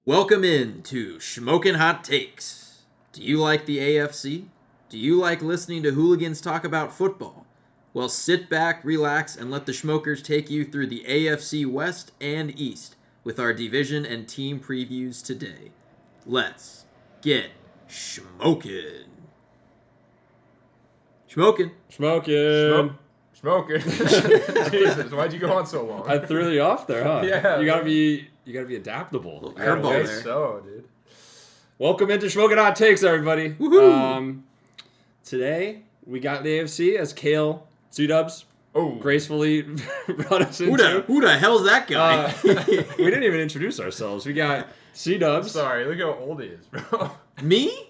Welcome in to Shmokin' Hot Takes. Do you like the AFC? Do you like listening to hooligans talk about football? Well, sit back, relax, and let the Shmokers take you through the AFC West and East with our division and team previews today. Let's get Shmokin'. Shmokin'. Shmokin'. Shmoker. Jesus, why'd you go on so long? I threw you off there, huh? Yeah. You gotta be adaptable. Little curveball there. So, dude. Welcome into Shmokin' Hot Takes, everybody. Woohoo! Today we got the AFC as Kale CDubs gracefully brought us into. Who the hell's that guy? We didn't even introduce ourselves. We got CDubs. Sorry, look how old he is, bro. Me?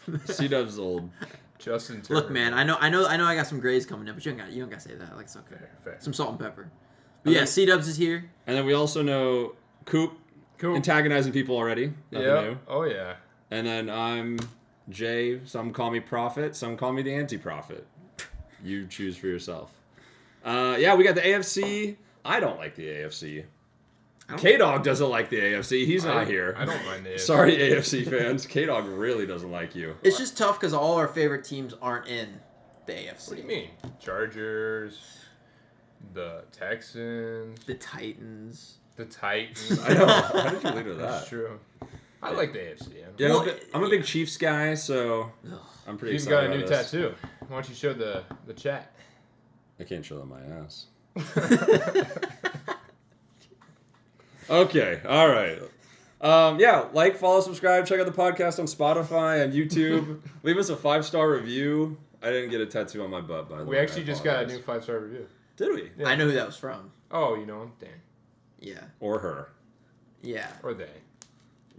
CDubs old. Justin Turner. Look, man, I know I got some grades coming up, but you don't gotta say that. Like, it's okay. Fair. Some salt and pepper. But yeah, CDubs is here. And then we also know Koop antagonizing people already. Nothing new. Oh, yeah. And then I'm Jay. Some call me Prophet. Some call me the Anti-Prophet. You choose for yourself. Yeah, we got the AFC. I don't like the AFC. K-Dog doesn't like the AFC. He's not here. I don't mind the AFC. Sorry, AFC fans. K-Dog really doesn't like you. It's just tough because all our favorite teams aren't in the AFC. What do you mean? Chargers, the Texans, The Titans. the Titans. I know. How did you lead with That's that? true. I like the AFC. Yeah, Well, I'm a big Chiefs guy, so Ugh. I'm pretty He's excited got a new about this. tattoo. Why don't you show the chat? I can't show them my ass. Okay, all right. Yeah, like, follow, subscribe, check out the podcast on Spotify and YouTube. Leave us a 5-star review. I didn't get a tattoo on my butt, by the way. We actually I just got a new apologize. 5-star review. Did we? Yeah. I know who that was from. Oh, you know him? Dan. Yeah. Or her. Yeah. Or they.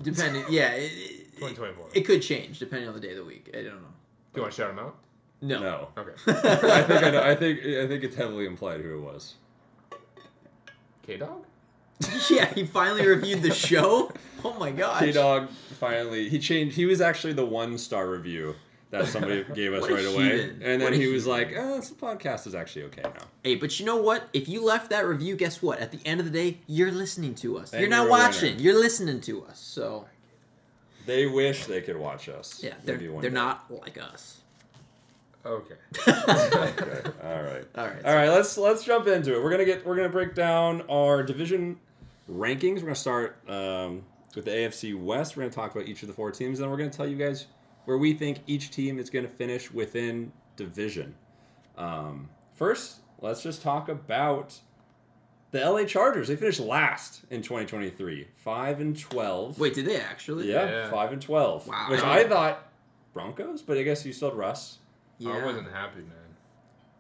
Depending. Yeah. 2024. It could change depending on the day of the week. I don't know. Do you want to shout him out? No. No. Okay. I think I know. I think it's heavily implied who it was. K-Dog? Yeah, he finally reviewed the show. Oh my gosh. K-Dog finally, he changed. He was actually the 1-star review that somebody gave us What a right away. heathen. And What then a he was heathen. like, this podcast is actually okay now. Hey, but you know what? If you left that review, guess what? At the end of the day, you're listening to us. And You're not you're a watching. winner. You're listening to us. So They wish they could watch us. yeah, Maybe one they're day. not like us. Okay. Okay. All right. All right. All right. Let's jump into it. We're gonna break down our division rankings. We're gonna start with the AFC West. We're gonna talk about each of the 4 teams, and then we're gonna tell you guys where we think each team is gonna finish within division. First, let's just talk about the LA Chargers. They finished last in 2023, 5-12. Wait, did they actually? Yeah, 5-12. Wow. Which I thought Broncos, but I guess you still had Russ. Yeah. I wasn't happy, man.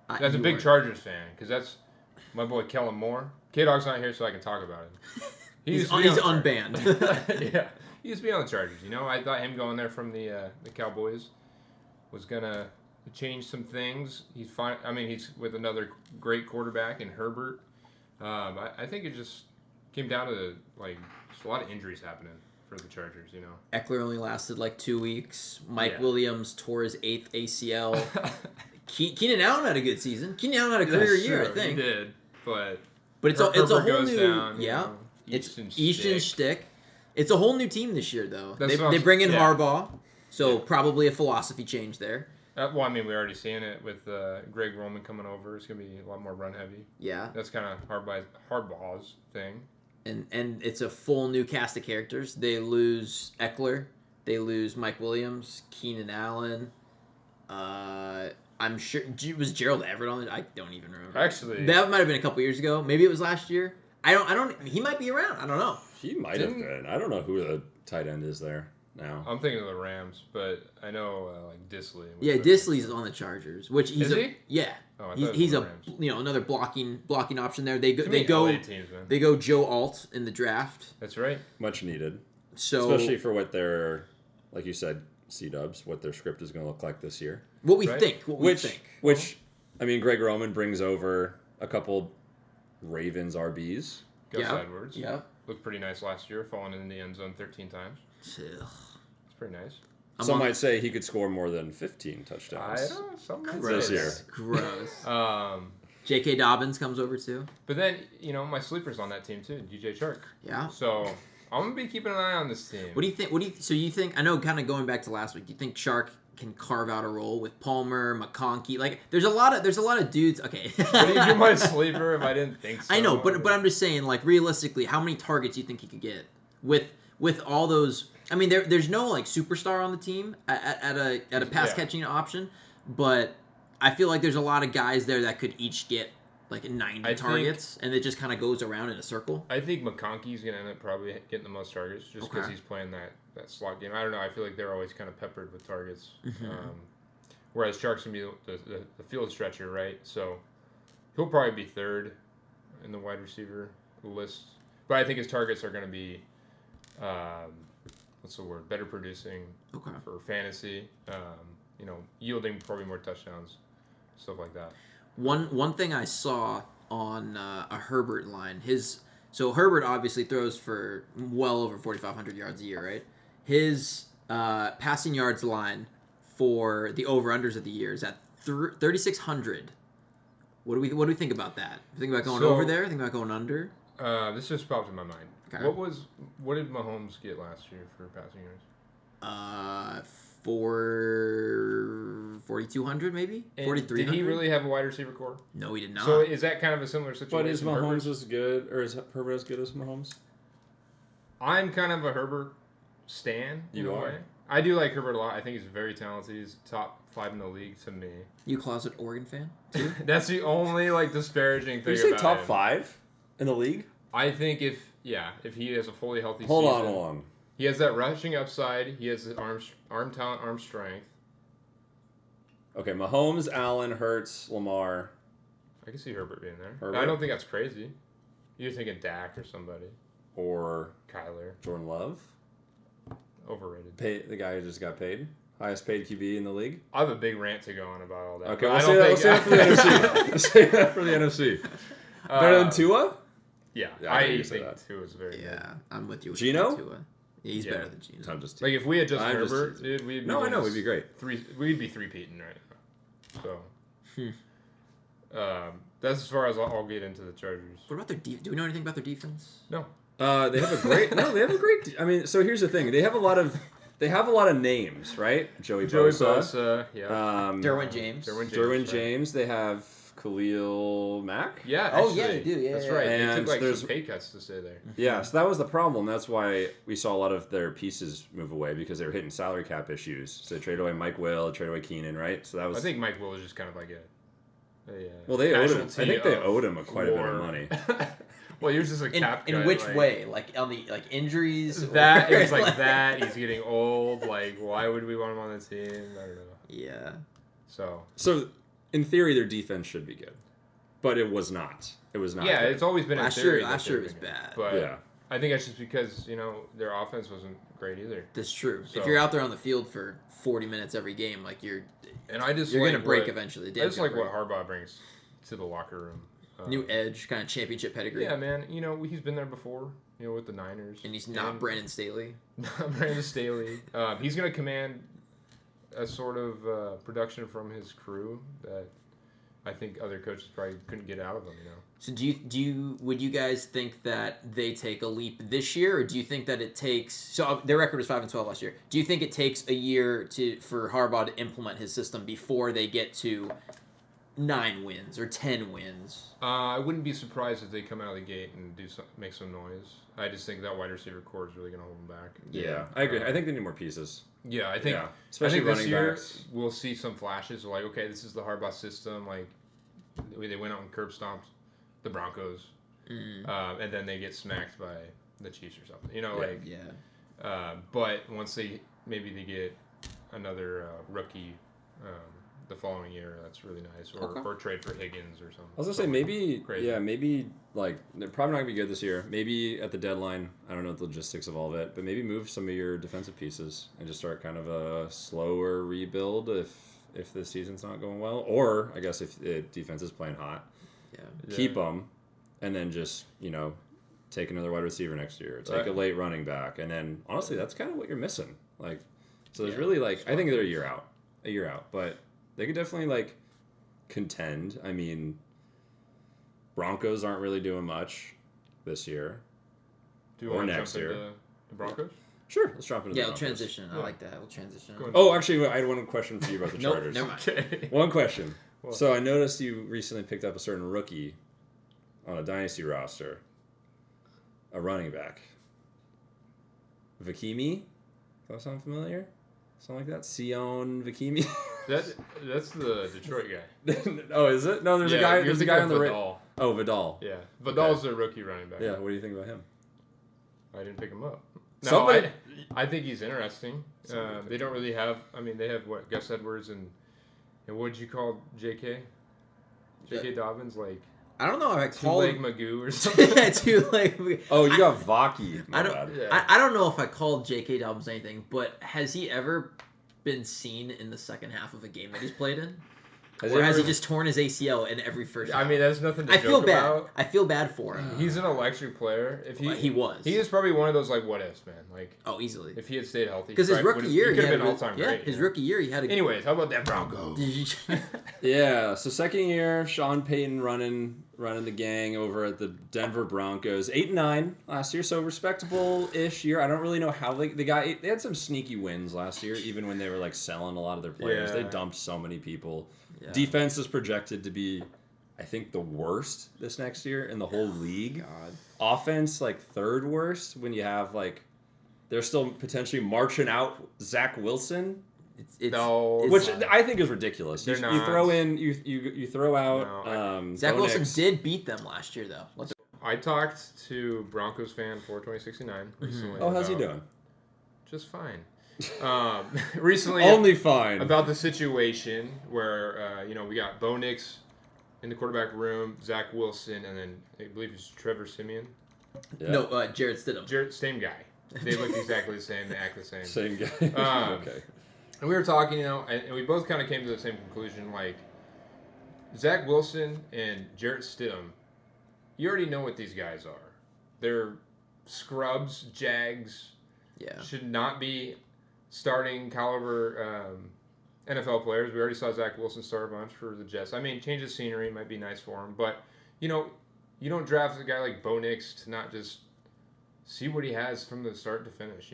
I- That's a you big were. Chargers fan, because that's my boy Kellen Moore. K-Dog's not here, so I can talk about him. He's used to be on the unbanned. yeah, he used to be on the Chargers. You know, I thought him going there from the Cowboys was gonna change some things. He's fine. I mean, he's with another great quarterback in Herbert. I think it just came down to just a lot of injuries happening for the Chargers. You know, Eckler only lasted like 2 weeks. Mike Yeah. Williams tore his 8th ACL. Keenan Allen had a good season. Keenan Allen had a That's career year, I true, think. He did, but But it's a Herbert whole goes new down, you yeah. know, It's Easton Easton Shtick. It's a whole new team this year, though. That's what They I'm- bring in yeah. Harbaugh, so Yeah. probably a philosophy change there. Well, I mean, we already seen it with Greg Roman coming over. It's gonna be a lot more run heavy. Yeah, That's kind of Harbaugh's thing. and it's a full new cast of characters. They lose Eckler, they lose Mike Williams, Keenan Allen. I'm sure was Gerald Everett on it. I don't even remember. Actually, That might have been a couple years ago. Maybe it was last year. I don't. He might be around. I don't know. He might have been. I don't know who the tight end is there now. I'm thinking of the Rams, but I know Disley. was Yeah, there. Disley's on the Chargers, which he's Is he? Yeah, Oh, I thought he's, it was he's the a Rams. another blocking option there. They Too go many they go LA teams, man. they go Joe Alt in the draft. That's right. Much needed, So especially for what their, like you said, CDubs, what their script is going to look like this year. what we Right? think, Which, I mean, Greg Roman brings over a couple Ravens RBs. Gus Yeah. Edwards. Yeah. Looked pretty nice last year, falling in the end zone 13 times. Ugh. It's pretty nice. Some might say he could score more than 15 touchdowns. I don't know. Some might Gross. say This that. Gross. J.K. Dobbins comes over too. But then, my sleeper's on that team too, DJ Chark. Yeah. So I'm gonna be keeping an eye on this team. What do you think? So you think? I know, kind of going back to last week. Do you think Shark can carve out a role with Palmer, McConkey? Like, there's a lot of dudes. Okay. Would he do my sleeper if I didn't think so? I know, but I'm just saying, like, realistically, how many targets do you think he could get with all those? I mean, there's no like superstar on the team at a pass catching option, but I feel like there's a lot of guys there that could each get like 90 targets, and it just kind of goes around in a circle. I think McConkey's going to end up probably getting the most targets just because he's playing that slot game. I don't know. I feel like they're always kind of peppered with targets. Whereas Shark's going to be the field stretcher, right? So he'll probably be third in the wide receiver list. But I think his targets are going to be, what's the word, better producing for fantasy, yielding probably more touchdowns, stuff like that. One thing I saw on a Herbert line, so Herbert obviously throws for well over 4,500 yards a year, right? His passing yards line for the over-unders of the year is at 3,600. What do we think about that? Think about going over there? Think about going under? This just popped in my mind. Okay. What did Mahomes get last year for passing yards? 4,200 maybe? 4,300? Did he really have a wide receiver core? No, he did not. So is that kind of a similar situation? But is Mahomes as good, or is Herbert as good as Mahomes? I'm kind of a Herbert stan. You are. Way. I do like Herbert a lot. I think he's very talented. He's top 5 in the league to me. You closet Oregon fan too? That's the only disparaging thing. Did you say about top him. 5 in the league? I think if he has a fully healthy Hold season. on. He has that rushing upside. He has the arm talent, arm strength. Okay, Mahomes, Allen, Hurts, Lamar. I can see Herbert being there. Herbert? I don't think that's crazy. You're thinking Dak or somebody. Or Kyler. Jordan Love. Overrated. The guy who just got paid. Highest paid QB in the league. I have a big rant to go on about all that. Okay, let's say that for the NFC. Let's say that for the NFC. Better than Tua? Yeah, I I think think Tua is very good. Yeah, I'm with you. With Gino? Tua. Yeah, he's better than Gino. I'm just Like if we had just I'm just Herbert, teasing. dude, we'd be No, I know, we'd be great. We'd be three-peating right now. So, that's as far as I'll get into the Chargers. What about their do we know anything about their defense? No. They have a great. I mean, so here's the thing. They have a lot of names, right? Joey Bosa. Yeah. Derwin James. Derwin James. They have Khalil Mack. Yeah. Oh, actually, yeah, they do. Yeah, that's yeah. right. And They took like there's- some pay cuts to stay there. Yeah, so that was the problem. That's why we saw a lot of their pieces move away because they were hitting salary cap issues. So they traded away Mike Will, traded away Keenan, right? So that was. I think Mike Will is just kind of like Well, they owed him. I casualty think they of owed him quite a bit war. of money. Well, he was just a cap In cut, which like, way? Like on the injuries? That or- it was like that. He's getting old. Like, why would we want him on the team? I don't know. Yeah. So, in theory, their defense should be good, but it was not. It was not. Yeah, good. it's always been in Last theory. year that it was they've been good. bad. But Yeah. I think that's just because their offense wasn't great either. That's true. So- If you're out there on the field for 40 minutes every game, like you're You're gonna break eventually. I just like what Harbaugh brings to the locker room. New edge, kind of championship pedigree. Yeah, man. He's been there before. With the Niners. And he's not Brandon Staley. Not Brandon Staley. He's gonna command a sort of production from his crew that I think other coaches probably couldn't get out of him. So would you guys think that they take a leap this year, or do you think that it takes? So their record was 5-12 last year. Do you think it takes a year for Harbaugh to implement his system before they get to 9 wins or 10 wins? I wouldn't be surprised if they come out of the gate and make some noise. I just think that wide receiver core is really going to hold them back. Yeah, I agree. I think they need more pieces. Yeah, I think especially this running year backs. we'll see some flashes. Like, okay, this is the Harbaugh system. Like, they went out and curb stomped the Broncos, and then they get smacked by the Chiefs or something. But once they get another rookie the following year, that's really nice. Or trade for Higgins or something. I was gonna say maybe, crazy. maybe like they're probably not gonna be good this year. Maybe at the deadline, I don't know the logistics of all of it, but maybe move some of your defensive pieces and just start kind of a slower rebuild if the season's not going well, or I guess if the defense is playing hot, keep them, and then just take another wide receiver next year, take a late running back, and then honestly, that's kind of what you're missing. Like, so there's really I think they're a year out, but they could definitely contend. I mean, Broncos aren't really doing much this year Do you or want to next jump year. into The Broncos? Sure, let's drop into the Yeah, we'll Broncos. transition. I like that. We'll transition. Go on. Oh, actually, I had one question for you about the Nope, Chargers. never mind. Okay. One question. What? So I noticed you recently picked up a certain rookie on a dynasty roster, a running back. Vakimi? Does that sound familiar? Something like that? Sion Vakimi? That's the Detroit guy. Oh, is it? No, there's a guy. There's a guy on the right. Vidal. Oh, Vidal. Yeah, Vidal's their rookie running back. Yeah. What do you think about him? I didn't pick him up. No, Somebody- I think he's interesting. They don't really have. I mean, they have what Gus Edwards and what did you call J.K. Dobbins, like I don't know if I two-leg called Magoo or something. yeah, two-leg. Oh, you got Vaki. My I don't. bad. Yeah. I don't know if I called J.K. Dobbins anything, but has he ever been seen in the second half of a game that he's played in, or has he just torn his ACL in every first? I half? mean, that's nothing to I joke feel bad. about. I feel bad for him. He's an electric player. If He was. He is probably one of those like what ifs, man. Like Oh, easily. if he had stayed healthy, Because his rookie year, he could have had been a- all time yeah, great. his you know? rookie year, he had a. Anyways, how about that Broncos? Yeah, so second year, Sean Payton running the gang over at the Denver Broncos. 8-9 last year, so respectable-ish year. I don't really know how they had some sneaky wins last year, even when they were like selling a lot of their players. Yeah. They dumped so many people. Yeah. Defense is projected to be, I think, the worst this next year in the whole league. God. Offense, like third worst when you have like they're still potentially marching out Zach Wilson. It's, No. it's- Which I think is ridiculous. You, They're you not. throw in you throw out Zach Bo Wilson Nix. did beat them last year, though. Let's, I talked to Broncos fan 42069 recently. Oh, how's he about- doing? Just fine. Recently, Only fine. about the situation where we got Bo Nix in the quarterback room, Zach Wilson, and then I believe it's Trevor Simeon. Yeah. No, Jared Stidham. Same guy. They look exactly the same. They act the same. Same guy. Okay. And we were talking, and we both kind of came to the same conclusion. Like Zach Wilson and Jarrett Stidham, you already know what these guys are. They're scrubs, jags. Yeah. Should not be starting caliber NFL players. We already saw Zach Wilson start a bunch for the Jets. I mean, change of scenery might be nice for him, but you don't draft a guy like Bo Nix to not just see what he has from the start to finish.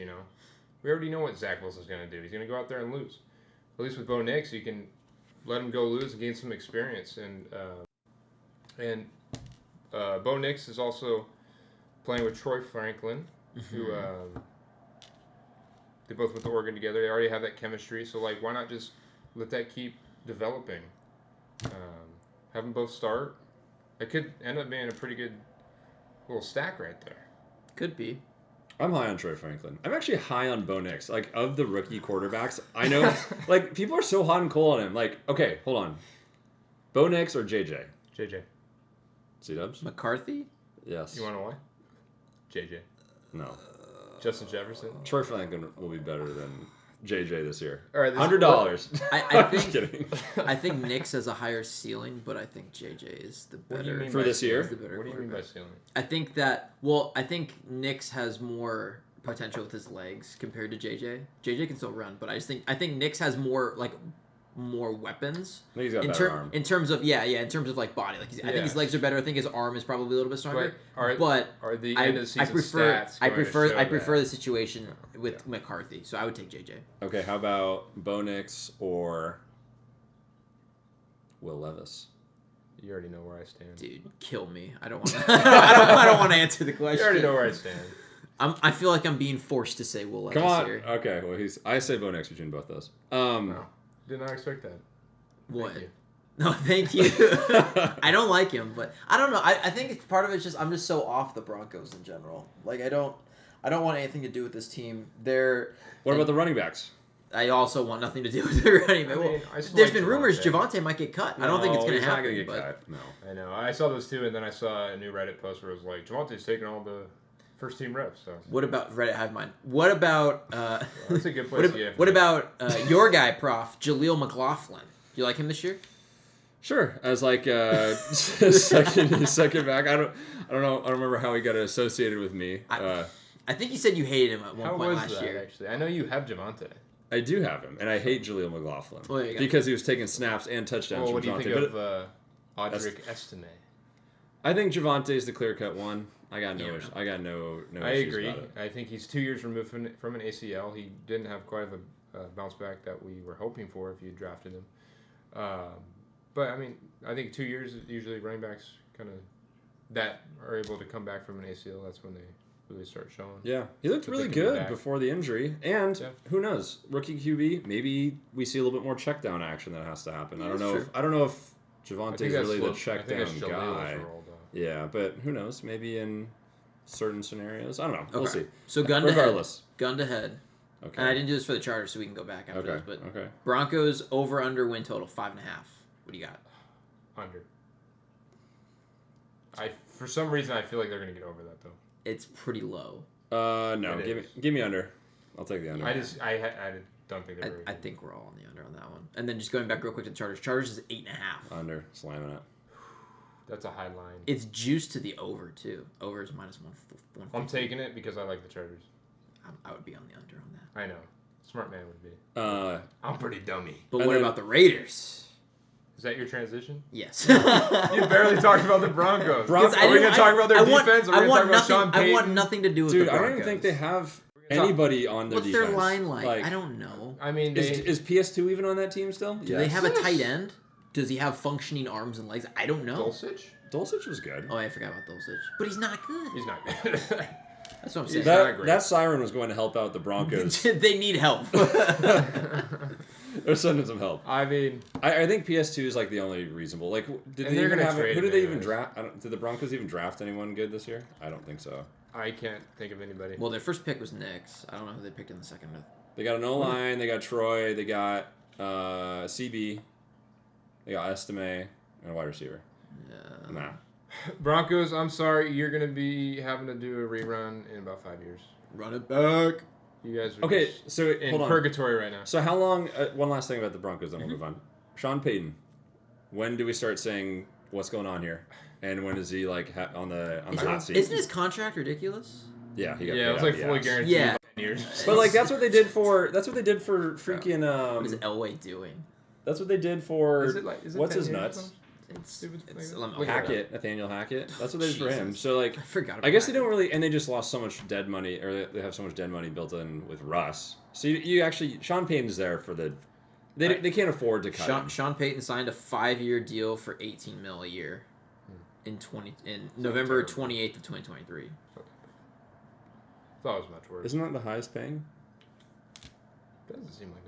We already know what Zach Wilson's going to do. He's going to go out there and lose. At least with Bo Nix, you can let him go lose and gain some experience. And Bo Nix is also playing with Troy Franklin, who they both went to Oregon together. They already have that chemistry. So why not just let that keep developing? Have them both start. It could end up being a pretty good little stack right there. Could be. I'm high on Troy Franklin. I'm actually high on Bo Nix. Like, of the rookie quarterbacks, I know, like, people are so hot and cold on him. Like, okay, hold on. Bo Nix or JJ? JJ. CDubs? McCarthy? Yes. You want to know why? JJ. No. Justin Jefferson. Troy Franklin will be better than JJ this year. All right, $100. I I'm think just kidding. I think Nix has a higher ceiling, but I think JJ is the What do you better. mean For by this year? is the better What do you mean by quarterback. ceiling? I think that. Well, I think Nix has more potential with his legs compared to JJ. JJ can still run, but I think Nix has more weapons. I think he's got a In, better arm. in terms of in terms of body, I think his Yes. legs are better. I think his arm is probably a little bit stronger. But are the end of the season stats I going to prefer show the that? situation with McCarthy. So I would take JJ. Okay, how about Bo Nix or Will Levis? You already know where I stand. Dude, kill me. I don't want. I don't want to answer the question. You already know where I stand. I feel like I'm being forced to say Will Levis Come on. here. Okay, well, I say Bo Nix between both those. No, did not expect that. What? Thank you. No, thank you. I don't like him, but I don't know. I think it's part of it's just I'm just so off the Broncos in general. Like I don't want anything to do with this team. What about the running backs? I also want nothing to do with the running back. I mean, Well, I still there's like been rumors Javonte. Javonte might get cut. I don't think it's No, going to he's not happen. gonna get but cut. No. I know. I saw those too, and then I saw a new Reddit post where it was like, Javonte's taking all the first team reps. So what about Reddit Hive Mind? What about that's a good place to get. what about your guy, Prof. Jaleel McLaughlin? Do you like him this year? Sure, as like second back. I don't know. I don't remember how he got associated with me. I think you said you hated him at one How point was last that year. actually? I know you have Javonte. I do have him, and I hate Jaleel McLaughlin Well, there you go. because he was taking snaps and touchdowns Well, what do from you Javonte. think of Audric Estime? I think Javonte is the clear-cut one. I got no Yeah. issues. I got no I issues agree. about it. I think he's 2 years removed from an ACL. He didn't have quite of a bounce back that we were hoping for if you drafted him. But I mean, I think 2 years usually running backs kind of that are able to come back from an ACL. That's when they really start showing. Yeah, he looked But really they can be good back. before the injury, and Yeah. who knows? Rookie QB, maybe we see a little bit more check down action that has to happen. Yeah, I don't that's know. true. I don't know if I Javante's think that's really the Shlo- check I think down that's guy. Shaleil's role, though. Yeah, but who knows? Maybe in certain scenarios. I don't know. We'll Okay. see. So gun to head. Regardless. Gun to head. Okay. And I didn't do this for the Chargers, so we can go back after Okay. this. But Okay. Broncos over under win total 5.5. What do you got? Under. For some reason, I feel like they're going to get over that, though. It's pretty low. No. It Give me under. I'll take the under. I don't think they're very I good. think we're all on the under on that one. And then just going back real quick to the Chargers. Chargers is 8.5. Under. Slamming it. That's a high line. It's juiced to the over too. Over is minus 150. I'm taking it because I like the Chargers. I would be on the under on that. I know. Smart man would be. I'm pretty dummy. But And what then- about the Raiders? Is that your transition? Yes. You barely talked about the Broncos. Bron- Are we going to talk about their defense? Are we I going to want talk about nothing. Sean Payton? I want nothing to do with Dude, the I Broncos. don't even think they have talk- anybody on their What's defense. their line like? I don't know. I mean, Is PS2 even on that team still? Do they have a tight end? Does he have functioning arms and legs? I don't know. Dulcich? Dulcich was good. Oh, I forgot about Dulcich. But he's not good. He's not good. That's what I'm He's saying. not great. That siren was going to help out the Broncos. They need help. They're sending some help. I mean, I think PS2 is like the only reasonable. Like, did And they they're even gonna have? trade Who did him they even anyways. draft? Did the Broncos even draft anyone good this year? I don't think so. I can't think of anybody. Well, their first pick was Knicks. I don't know who they picked in the second. They got an O line. They got Troy. They got CB. They got Estime and a wide receiver. Yeah. Nah. Broncos, I'm sorry. You're going to be having to do a rerun in about 5 years. Run it back. You guys are Okay, just so in hold on. purgatory right now. So how long? One last thing about the Broncos, then we'll move on. Sean Payton. When do we start saying what's going on here? And when is he like on the hot seat? Isn't his contract ridiculous? Yeah, he got Yeah, paid it was out like the fully ass. guaranteed Yeah. for 10 years. But like that's what they did for freaking What is Elway doing? that's what they did for Is it what's 10 his years or nuts? something? It's, Stupid it's thing. let me Look look at it Hackett, Nathaniel Hackett. That's what they did for him. Jesus. So like up. I forgot about I guess they that. don't really, and they just lost so much dead money, or they have so much dead money built in with Russ. So you actually, Sean Payton's there for the, they can't afford to cut him. Sean Payton signed a 5-year deal for $18 million a year in November terrible. 28th of 2023. Thought it was much worse. Isn't that the highest paying? Doesn't seem like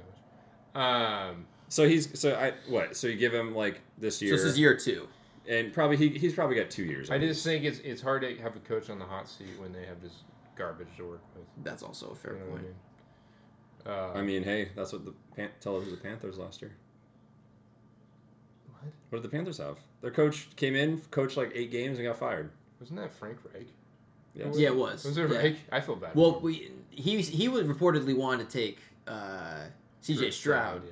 that much. So So you give him like this year, So this is year 2. and probably he's probably got 2 years. I at just least. think it's hard to have a coach on the hot seat when they have this garbage to work with. That's also a fair You know what point. I mean? I mean, hey, that's what the tell us the Panthers last year. What did the Panthers have? Their coach came in, coached like 8 games, and got fired. Wasn't that Frank Reich? Yes. Yeah, it was. Was it Yeah. Reich? I feel bad. Well, he would reportedly want to take CJ Stroud, Yeah.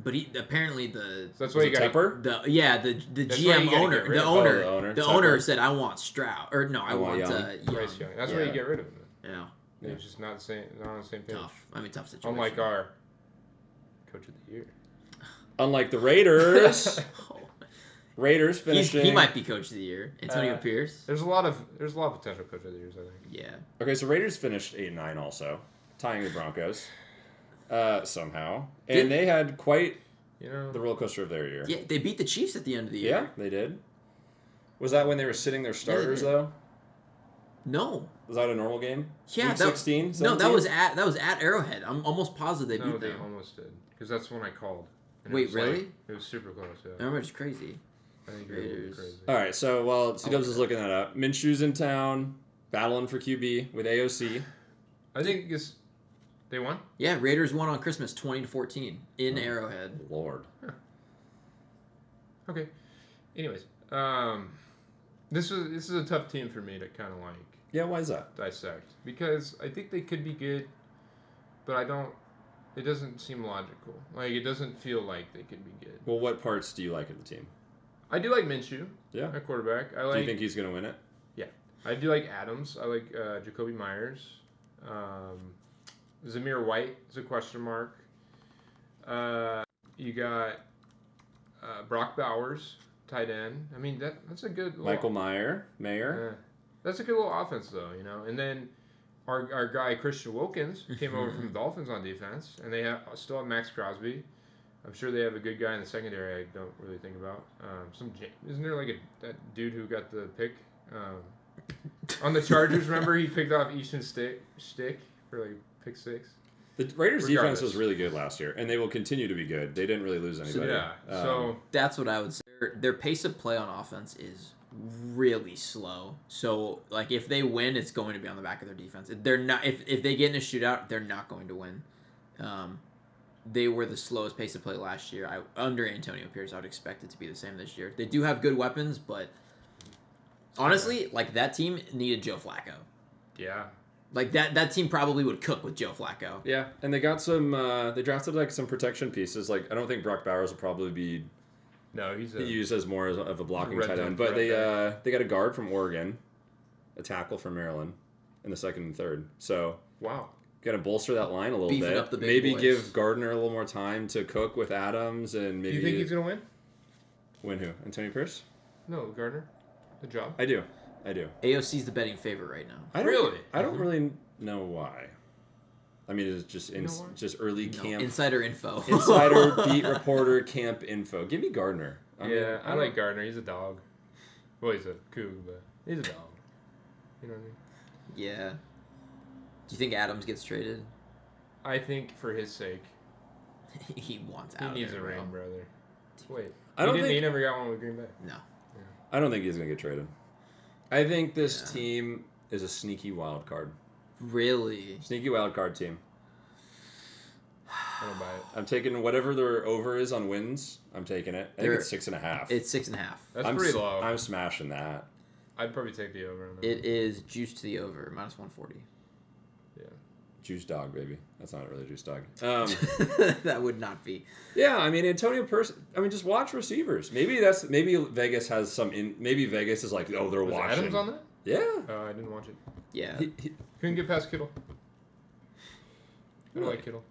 but he apparently the So that's Was why you it got Tepper? the That's why you GM gotta owner get rid the of- owner Oh, the the owner. owner Tepper. said I want Stroud or no I want Young. Bryce Young. That's why Yeah. you get rid of him. yeah They're just not on the same page. tough. I mean tough situation. Unlike our coach of the year. Unlike the Raiders, Raiders finishing. He might be coach of the year. Antonio Pierce. There's a lot of potential coach of the years, I think. Yeah. Okay, so Raiders finished 8-9 also, tying the Broncos somehow, and they had quite You know, the roller coaster of their year. Yeah, they beat the Chiefs at the end of the year. Yeah, they did. Was that when they were sitting their starters did. though? No. Was that a normal game? Yeah, Week that, 16, No, that 17? was at Arrowhead. I'm almost positive they no, beat they them. almost did because that's when I called. And it Wait, was really? like- it was super close. I Yeah, remember it's crazy. I think it was Raiders. crazy. All right, so while CDubs look is it looking that up, Minshew's in town, battling for QB with AOC. I think they won. Yeah, Raiders won on Christmas 20-14 in Oh. Arrowhead. Lord. Okay. Anyways, this is a tough team for me to kind of like Yeah, why is that? dissect because I think they could be good, but I don't. It doesn't seem logical. Like it doesn't feel like they could be good. Well, what parts do you like of the team? I do like Minshew, Yeah. at quarterback. I Do like. you think he's going to win it? I do like Adams. I like Jacoby Myers. Zamir White is a question mark. You got Brock Bowers, tight end. I mean that's a good. Michael Mayer. That's a good little offense, though, you know. And then our guy Christian Wilkins came over from the Dolphins on defense, and they still have Max Crosby. I'm sure they have a good guy in the secondary. I don't really think about. Isn't there like that dude who got the pick on the Chargers? Remember he picked off Easton Stick for like pick 6. The Raiders' defense was really good last year, and they will continue to be good. They didn't really lose anybody. So that's what I would say. Their pace of play on offense is really slow. So like if they win, it's going to be on the back of their defense. They're not. If they get in a shootout, they're not going to win. They were the slowest pace of play last year. Under Antonio Pierce, I would expect it to be the same this year. They do have good weapons, but honestly, like that team needed Joe Flacco. Yeah. Like that team probably would cook with Joe Flacco. Yeah, and they got some. They drafted like some protection pieces. Like I don't think Brock Bowers will probably be. No, he's used as more of a blocking tight end. But they got a guard from Oregon, a tackle from Maryland, in the second and third. So wow, got to bolster that line a little bit. Up the big maybe boys. Give Gardner a little more time to cook with Adams, and maybe. Do you think he's gonna win? Win who? Antonio Pierce? No, Gardner. The job. I do. AOC's the betting favorite right now. I don't really know why. I mean, it's just just early camp. Insider info. Insider beat reporter camp info. Give me Gardner. I like Gardner. He's a dog. Well, he's a coug, but he's a dog. You know what I mean? Yeah. Do you think Adams gets traded? I think for his sake. He wants out. He needs a ring, brother. Wait. He never got one with Green Bay. No. Yeah. I don't think he's going to get traded. I think this team is a sneaky wild card. Really? Sneaky wild card team. I don't buy it. I'm taking whatever their over is on wins. I'm taking it. I think it's 6.5. It's 6.5. That's pretty low. I'm smashing that. I'd probably take the over on that. It is juice to the over, minus 140. Yeah. Juice dog, baby. That's not really a juice dog. That would not be. Yeah, I mean Antonio Pierce. I mean, just watch receivers. Maybe Vegas has some. Maybe Vegas is like, oh, they're watching. Adams on that? Yeah. I didn't watch it. Yeah. He couldn't get past Kittle. I don't like Kittle.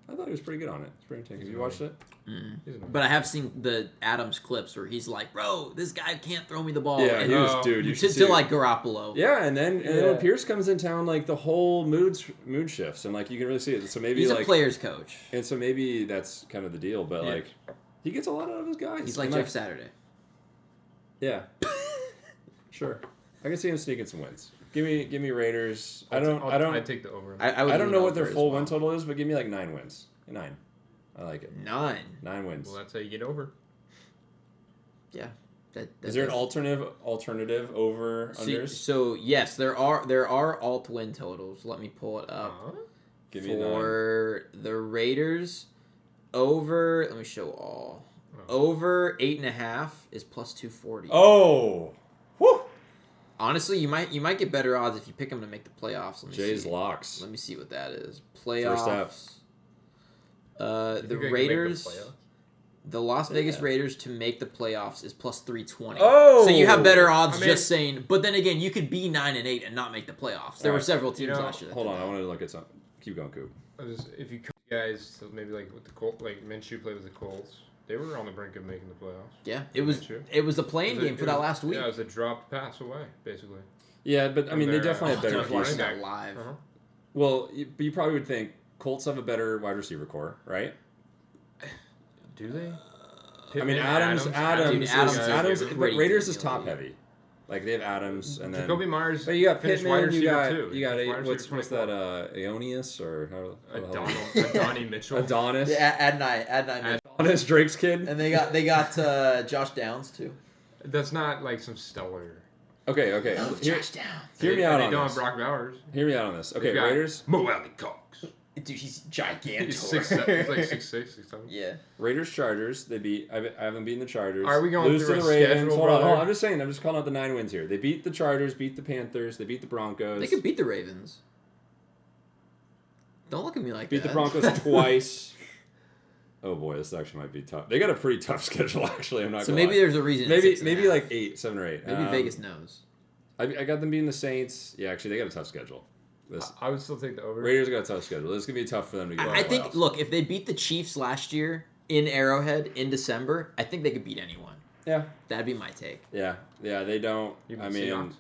I thought he was pretty good on it. It's pretty intense. Have you watched it? But I have seen the Adams clips where he's like, "Bro, this guy can't throw me the ball." Yeah, and he was, dude. You should to like Garoppolo. Yeah, and then when Pierce comes in town, like the whole mood shifts, and like you can really see it. So maybe he's like a player's coach, and so maybe that's kind of the deal. But like, he gets a lot out of his guys. He's like Jeff Saturday. Yeah, sure. I can see him sneaking some wins. Give me Raiders. I'd take the over. I don't know what their full win total is, but give me like 9 wins. 9. I like it. 9 wins. Well, that's how you get over. Yeah. Is there an alternative over unders? So yes, there are alt win totals. Let me pull it up. Give me for 9. The Raiders over. Let me show all. Over 8.5 is plus 240. Oh, whew. Honestly, you might get better odds if you pick them to make the playoffs. Jay's locks. Let me see what that is. Playoffs. First the Raiders. The Las Vegas Raiders to make the playoffs is plus 320. Oh, so you have better odds. Just saying. But then again, you could be 9-8 and not make the playoffs. There were several teams last year. Hold on, I want to look at something. Keep going, Koop. If you guys maybe like with the Colts, like Minshew played with the Colts. They were on the brink of making the playoffs. Yeah, it was a playing game for that last week. Yeah, it was a dropped pass away, basically. Yeah, but I mean, they definitely have better pieces. Live. Well, you probably would think Colts have a better wide receiver core, right? Do they? I mean, Adams. Raiders is top heavy. Like they have Adams and then Jacoby Myers. But you got Pittman. You got what's that? Aeonius or Adonai Mitchell. Adonis. Yeah, Adonai Mitchell. Adonis, Drake's kid. And they got Josh Downs too. That's not like some stellar. Okay. Josh Downs. Hear me out on this. They don't have Brock Bowers. Hear me out on this. Okay, Raiders. Mo Alley Cox. Dude, he's gigantic. He's 6'7". He's like 6'6", 6'7". Yeah. Raiders, Chargers. They beat. I haven't beaten the Chargers. Are we going lose through to the a Ravens? schedule, Hold on. brother? I'm just saying. I'm just calling out the 9 wins here. They beat the Chargers. Beat the Panthers. They beat the Broncos. They could beat the Ravens. Don't look at me like that. Beat the Broncos twice. Oh boy, this actually might be tough. They got a pretty tough schedule, actually. I'm not. So maybe there's a reason. Maybe like 7 or 8. Maybe Vegas knows. I got them beating the Saints. Yeah, actually, they got a tough schedule. I would still take the over. Raiders got a tough schedule. This is gonna be tough for them to get. I think. Look, if they beat the Chiefs last year in Arrowhead in December, I think they could beat anyone. Yeah, that'd be my take. Yeah. They don't. Even I mean,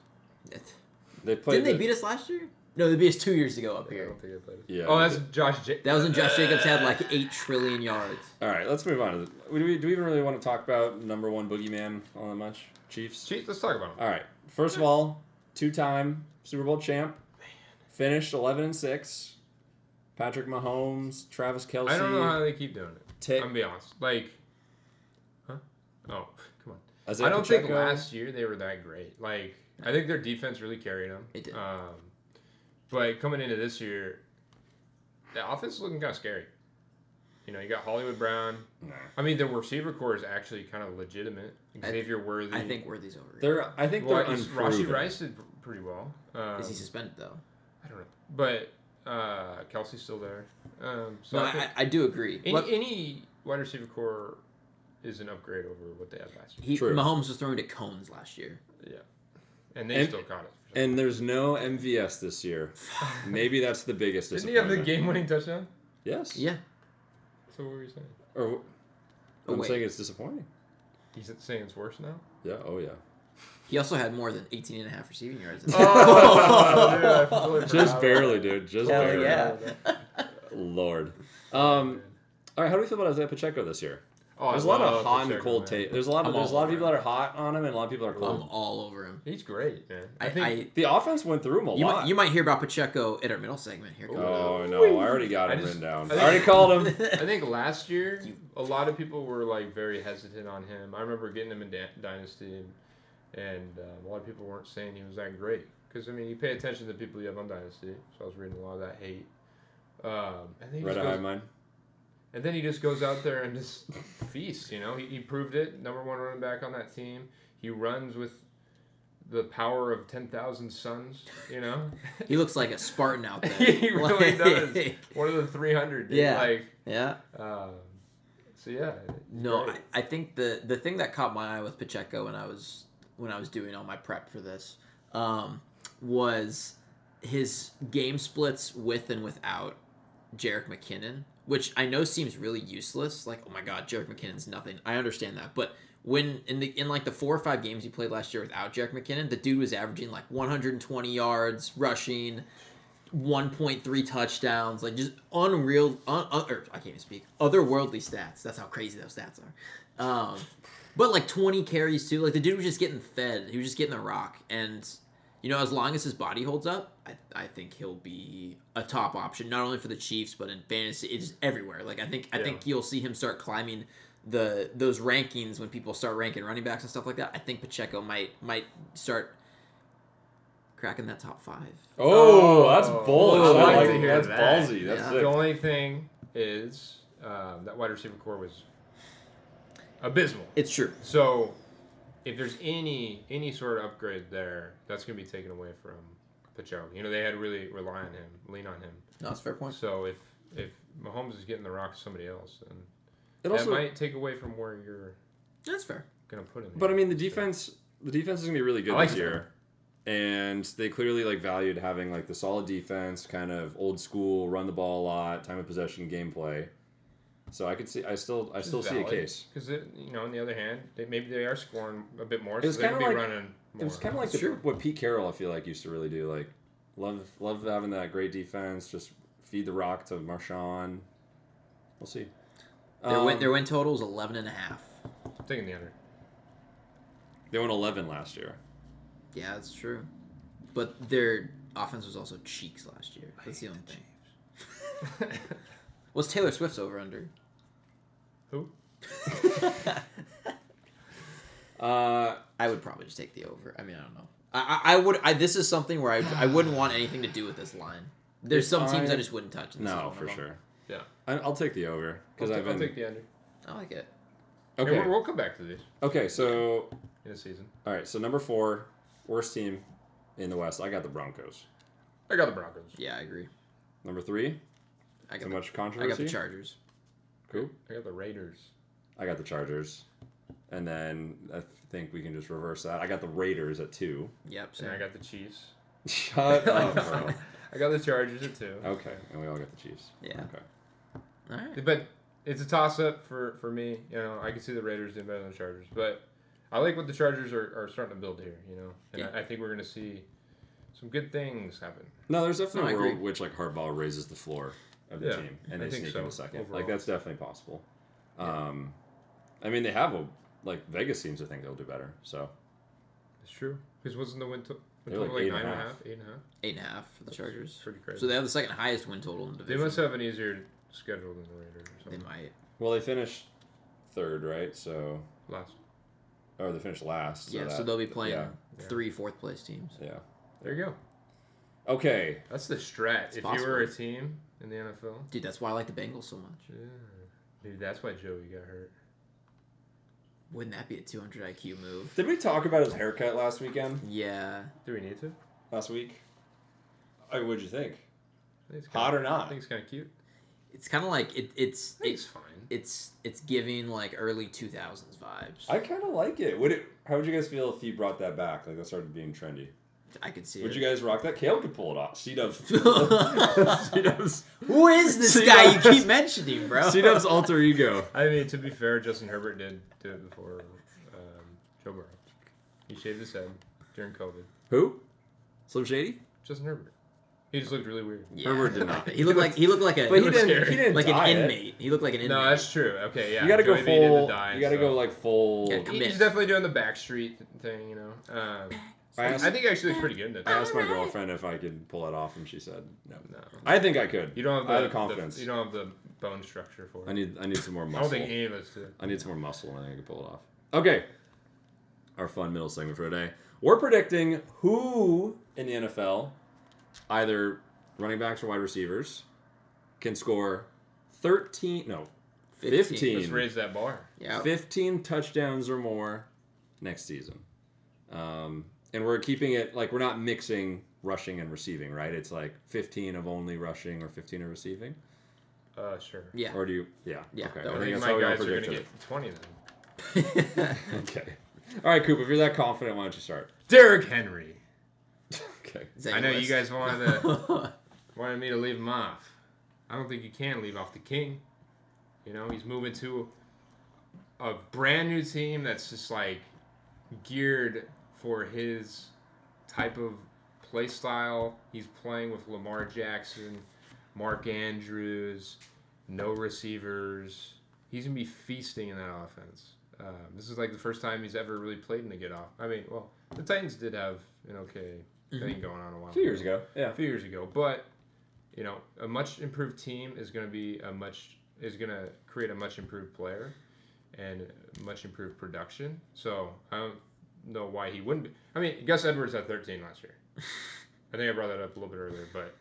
They played. Didn't they beat us last year? No, they beat us 2 years ago up I here. don't think I played it. Yeah. Oh, that's Josh. That was when Josh Jacobs had like 8 trillion yards. All right, let's move on. Do we even really want to talk about number one boogeyman all that much? Chiefs. Chiefs. Let's talk about them. All right. First of all, 2-time Super Bowl champ. Finished 11-6. Patrick Mahomes, Travis Kelce. I don't know how they keep doing it. I'm Ta- gonna be honest. Like, huh? Oh, come on. Isaiah I don't think Pacheco. last year they were that great. Like, I think their defense really carried them. It did. But coming into this year, the offense is looking kind of scary. You know, you got Hollywood Brown. Nah. I mean, the receiver core is actually kind of legitimate. Xavier Worthy. I think Worthy's overrated. I think Well, they're Rashi unproven. Rice did pretty well. Is he suspended though? I don't know. But Kelsey's still there. So No, I think I do agree. any wide receiver core is an upgrade over what they had last year. True. Mahomes was throwing to cones last year. Yeah. And they still caught it. And there's no MVS this year. Maybe that's the biggest Didn't he have disappointment. the game-winning touchdown? Yes. Yeah. So what were you saying? Or Oh, I'm wait. saying it's disappointing. He's saying it's worse now? Yeah. Oh yeah. He also had more than 18.5 receiving yards. Oh, dude, I totally forgot Just about barely, that. dude. Just Hell barely. yeah. Lord. Oh, All right. How do we feel about Isaiah Pacheco this year? Oh, There's a I lot of love hot and Pacheco, cold man. take. There's a lot of I'm all people over that are hot on him, and a lot of people are I'm cold. all over him. He's great, man. I The offense went through him a lot. you might hear about Pacheco in our middle segment here. Oh no! I already got him I just- written down. I I think- already called him. I think last year, a lot of people were like very hesitant on him. I remember getting him in Dynasty, and a lot of people weren't saying he was that great. Because, I mean, you pay attention to the people you have on Dynasty, so I was reading a lot of that hate. And then he Right, just I goes, have mine. and then he just goes out there and just feasts, you know? He proved it, number one running back on that team. He runs with the power of 10,000 suns, you know? He looks like a Spartan out there. He really does. Like- One of the 300, dude. Yeah. Like, Yeah. so, yeah. No, great. I think the thing that caught my eye with Pacheco when I was doing all my prep for this was his game splits with and without Jerick McKinnon, which I know seems really useless. Like, oh my God, Jerick McKinnon's nothing. I understand that, but when in like the 4 or 5 games he played last year without Jerick McKinnon, the dude was averaging like 120 yards rushing, 1.3 touchdowns, like just unreal. I can't even speak. Otherworldly stats. That's how crazy those stats are. But like 20 carries too. Like the dude was just getting fed. He was just getting the rock. And you know, as long as his body holds up, I think he'll be a top option, not only for the Chiefs but in fantasy. It's everywhere. Like I think you'll see him start climbing those rankings when people start ranking running backs and stuff like that. I think Pacheco might start cracking that top 5. Oh, that's bold. I'd I like to like hear that's that. ballsy. That's Yeah. sick. The only thing is that wide receiver core was abysmal. It's true. So if there's any sort of upgrade there, that's going to be taken away from Pacheco. You know, they had to really lean on him. No, that's a fair point. So if Mahomes is getting the rock to somebody else, then It that also, might take away from where you're That's fair. going to put him. but I mean, the defense is gonna be really good I like this it. year, and they clearly like valued having like the solid defense, kind of old school, run the ball a lot, time of possession gameplay. So I still see a case. Because you know, on the other hand, maybe they are scoring a bit more, It was so they can be kinda like- running more. It was kind of like Sure. what Pete Carroll I feel like used to really do. Like love having that great defense. Just feed the rock to Marshawn. We'll see. Their win total is 11.5. I'm taking the under. They won 11 last year. Yeah, that's true. But their offense was also cheeks last year. That's the only thing. Was Taylor Swift's over under? Who? I would probably just take the over. I mean, I don't know. I would. This is something where I wouldn't want anything to do with this line. There's some teams I just wouldn't touch. And this is No, one for of them. sure. Yeah. I'll take the over because I'll take the under. I like it. Okay. Hey, we'll come back to these Okay. So in a season. all right. So number 4, worst team in the West. I got the Broncos. I got the Broncos. Yeah, I agree. Number 3. I Too got much I controversy. got the Chargers. Cool. I got the Raiders. I got the Chargers. And then I think we can just reverse that. I got the Raiders at 2. Yep. And Same. I got the Chiefs. Shut up, bro. I got the Chargers at 2. Okay, and we all got the Chiefs. Yeah. Okay. All right. But it's a toss-up for me. You know, I can see the Raiders doing better than the Chargers. But I like what the Chargers are starting to build here, you know. And Yeah. I think we're going to see some good things happen. No, there's definitely No, a I world agree. which like Harbaugh raises the floor of the team and I they think sneak so, in a second. overall. Like that's definitely possible. Yeah. I mean, they have Vegas seems to think they'll do better. So It's true. Because wasn't the win They're total like like 8.5. 8.5? 8.5 for the Chargers. Pretty crazy. So they have the second highest win total in the They division. must have an easier schedule than the Raiders or They something. might. well, they finished third, right? So Last. or they finished last. So they'll be playing Yeah. 3 fourth-place teams. Yeah. There you go. Okay. That's the strat. It's if possible. you were a team in the NFL. Dude, that's why I like the Bengals so much. Yeah. Dude, that's why Joey got hurt. Wouldn't that be a 200 IQ move? Did we talk about his haircut last weekend? Yeah. Do we need to? Last week? What'd you think? I think it's Hot or I not? think it's kind of cute. It's kind of like I think it's fine. it's giving like early 2000s vibes. I kind of like it. How would you guys feel if he brought that back? Like that started being trendy. I could see Would it. you guys rock that? Caleb could pull it off. CDubs. CDubs. Who is this guy you keep mentioning, bro? CDubs alter ego. I mean, to be fair, Justin Herbert did do it before Joe Burrow. He shaved his head during COVID. Who? Slim Shady? Justin Herbert. He just looked really weird. Yeah. Herbert did not. He looked like a But he looks didn't. scary. He didn't like dye an it. inmate. He looked like an inmate. No, that's true. Okay, yeah. You gotta go Joey B did the full. dye You and gotta go stuff. like full. Yeah, commit. He's definitely doing the Backstreet thing, you know. I asked- I think he actually looks pretty good in it. I asked my girlfriend if I could pull it off, and she said no. No. I think I could. You don't have the, I have the confidence. you don't have the bone structure for it. I need some more I muscle. don't think any of us do. I need some more muscle, and I think I can pull it off. Okay. Our fun middle segment for today. We're predicting who in the NFL, either running backs or wide receivers, can score 15 Let's raise that bar. Yeah. 15 touchdowns or more next season. And we're keeping it, like, we're not mixing rushing and receiving, right? It's like 15 of only rushing or 15 of receiving. Sure. Yeah. Or do you, yeah. Yeah, Okay. that I would think I that's think how my we all guys are going to predicted get 20 then. it. Okay. All right, Coop, if you're that confident, why don't you start? Derrick Henry. Okay. Is that I your know you list? guys wanted me to leave him off. I don't think you can leave off the king. You know, he's moving to a brand new team that's just like geared for his type of play style. He's playing with Lamar Jackson, Mark Andrews, no receivers. He's going to be feasting in that offense. This is like the first time he's ever really played in a good off. I mean, well, the Titans did have an okay thing going on a while A few years ago. Yeah. a few years ago, but you know, a much improved team is going to create a much improved player and much improved production. So I don't know why he wouldn't be. I mean, Gus Edwards had 13 last year. I think I brought that up a little bit earlier, but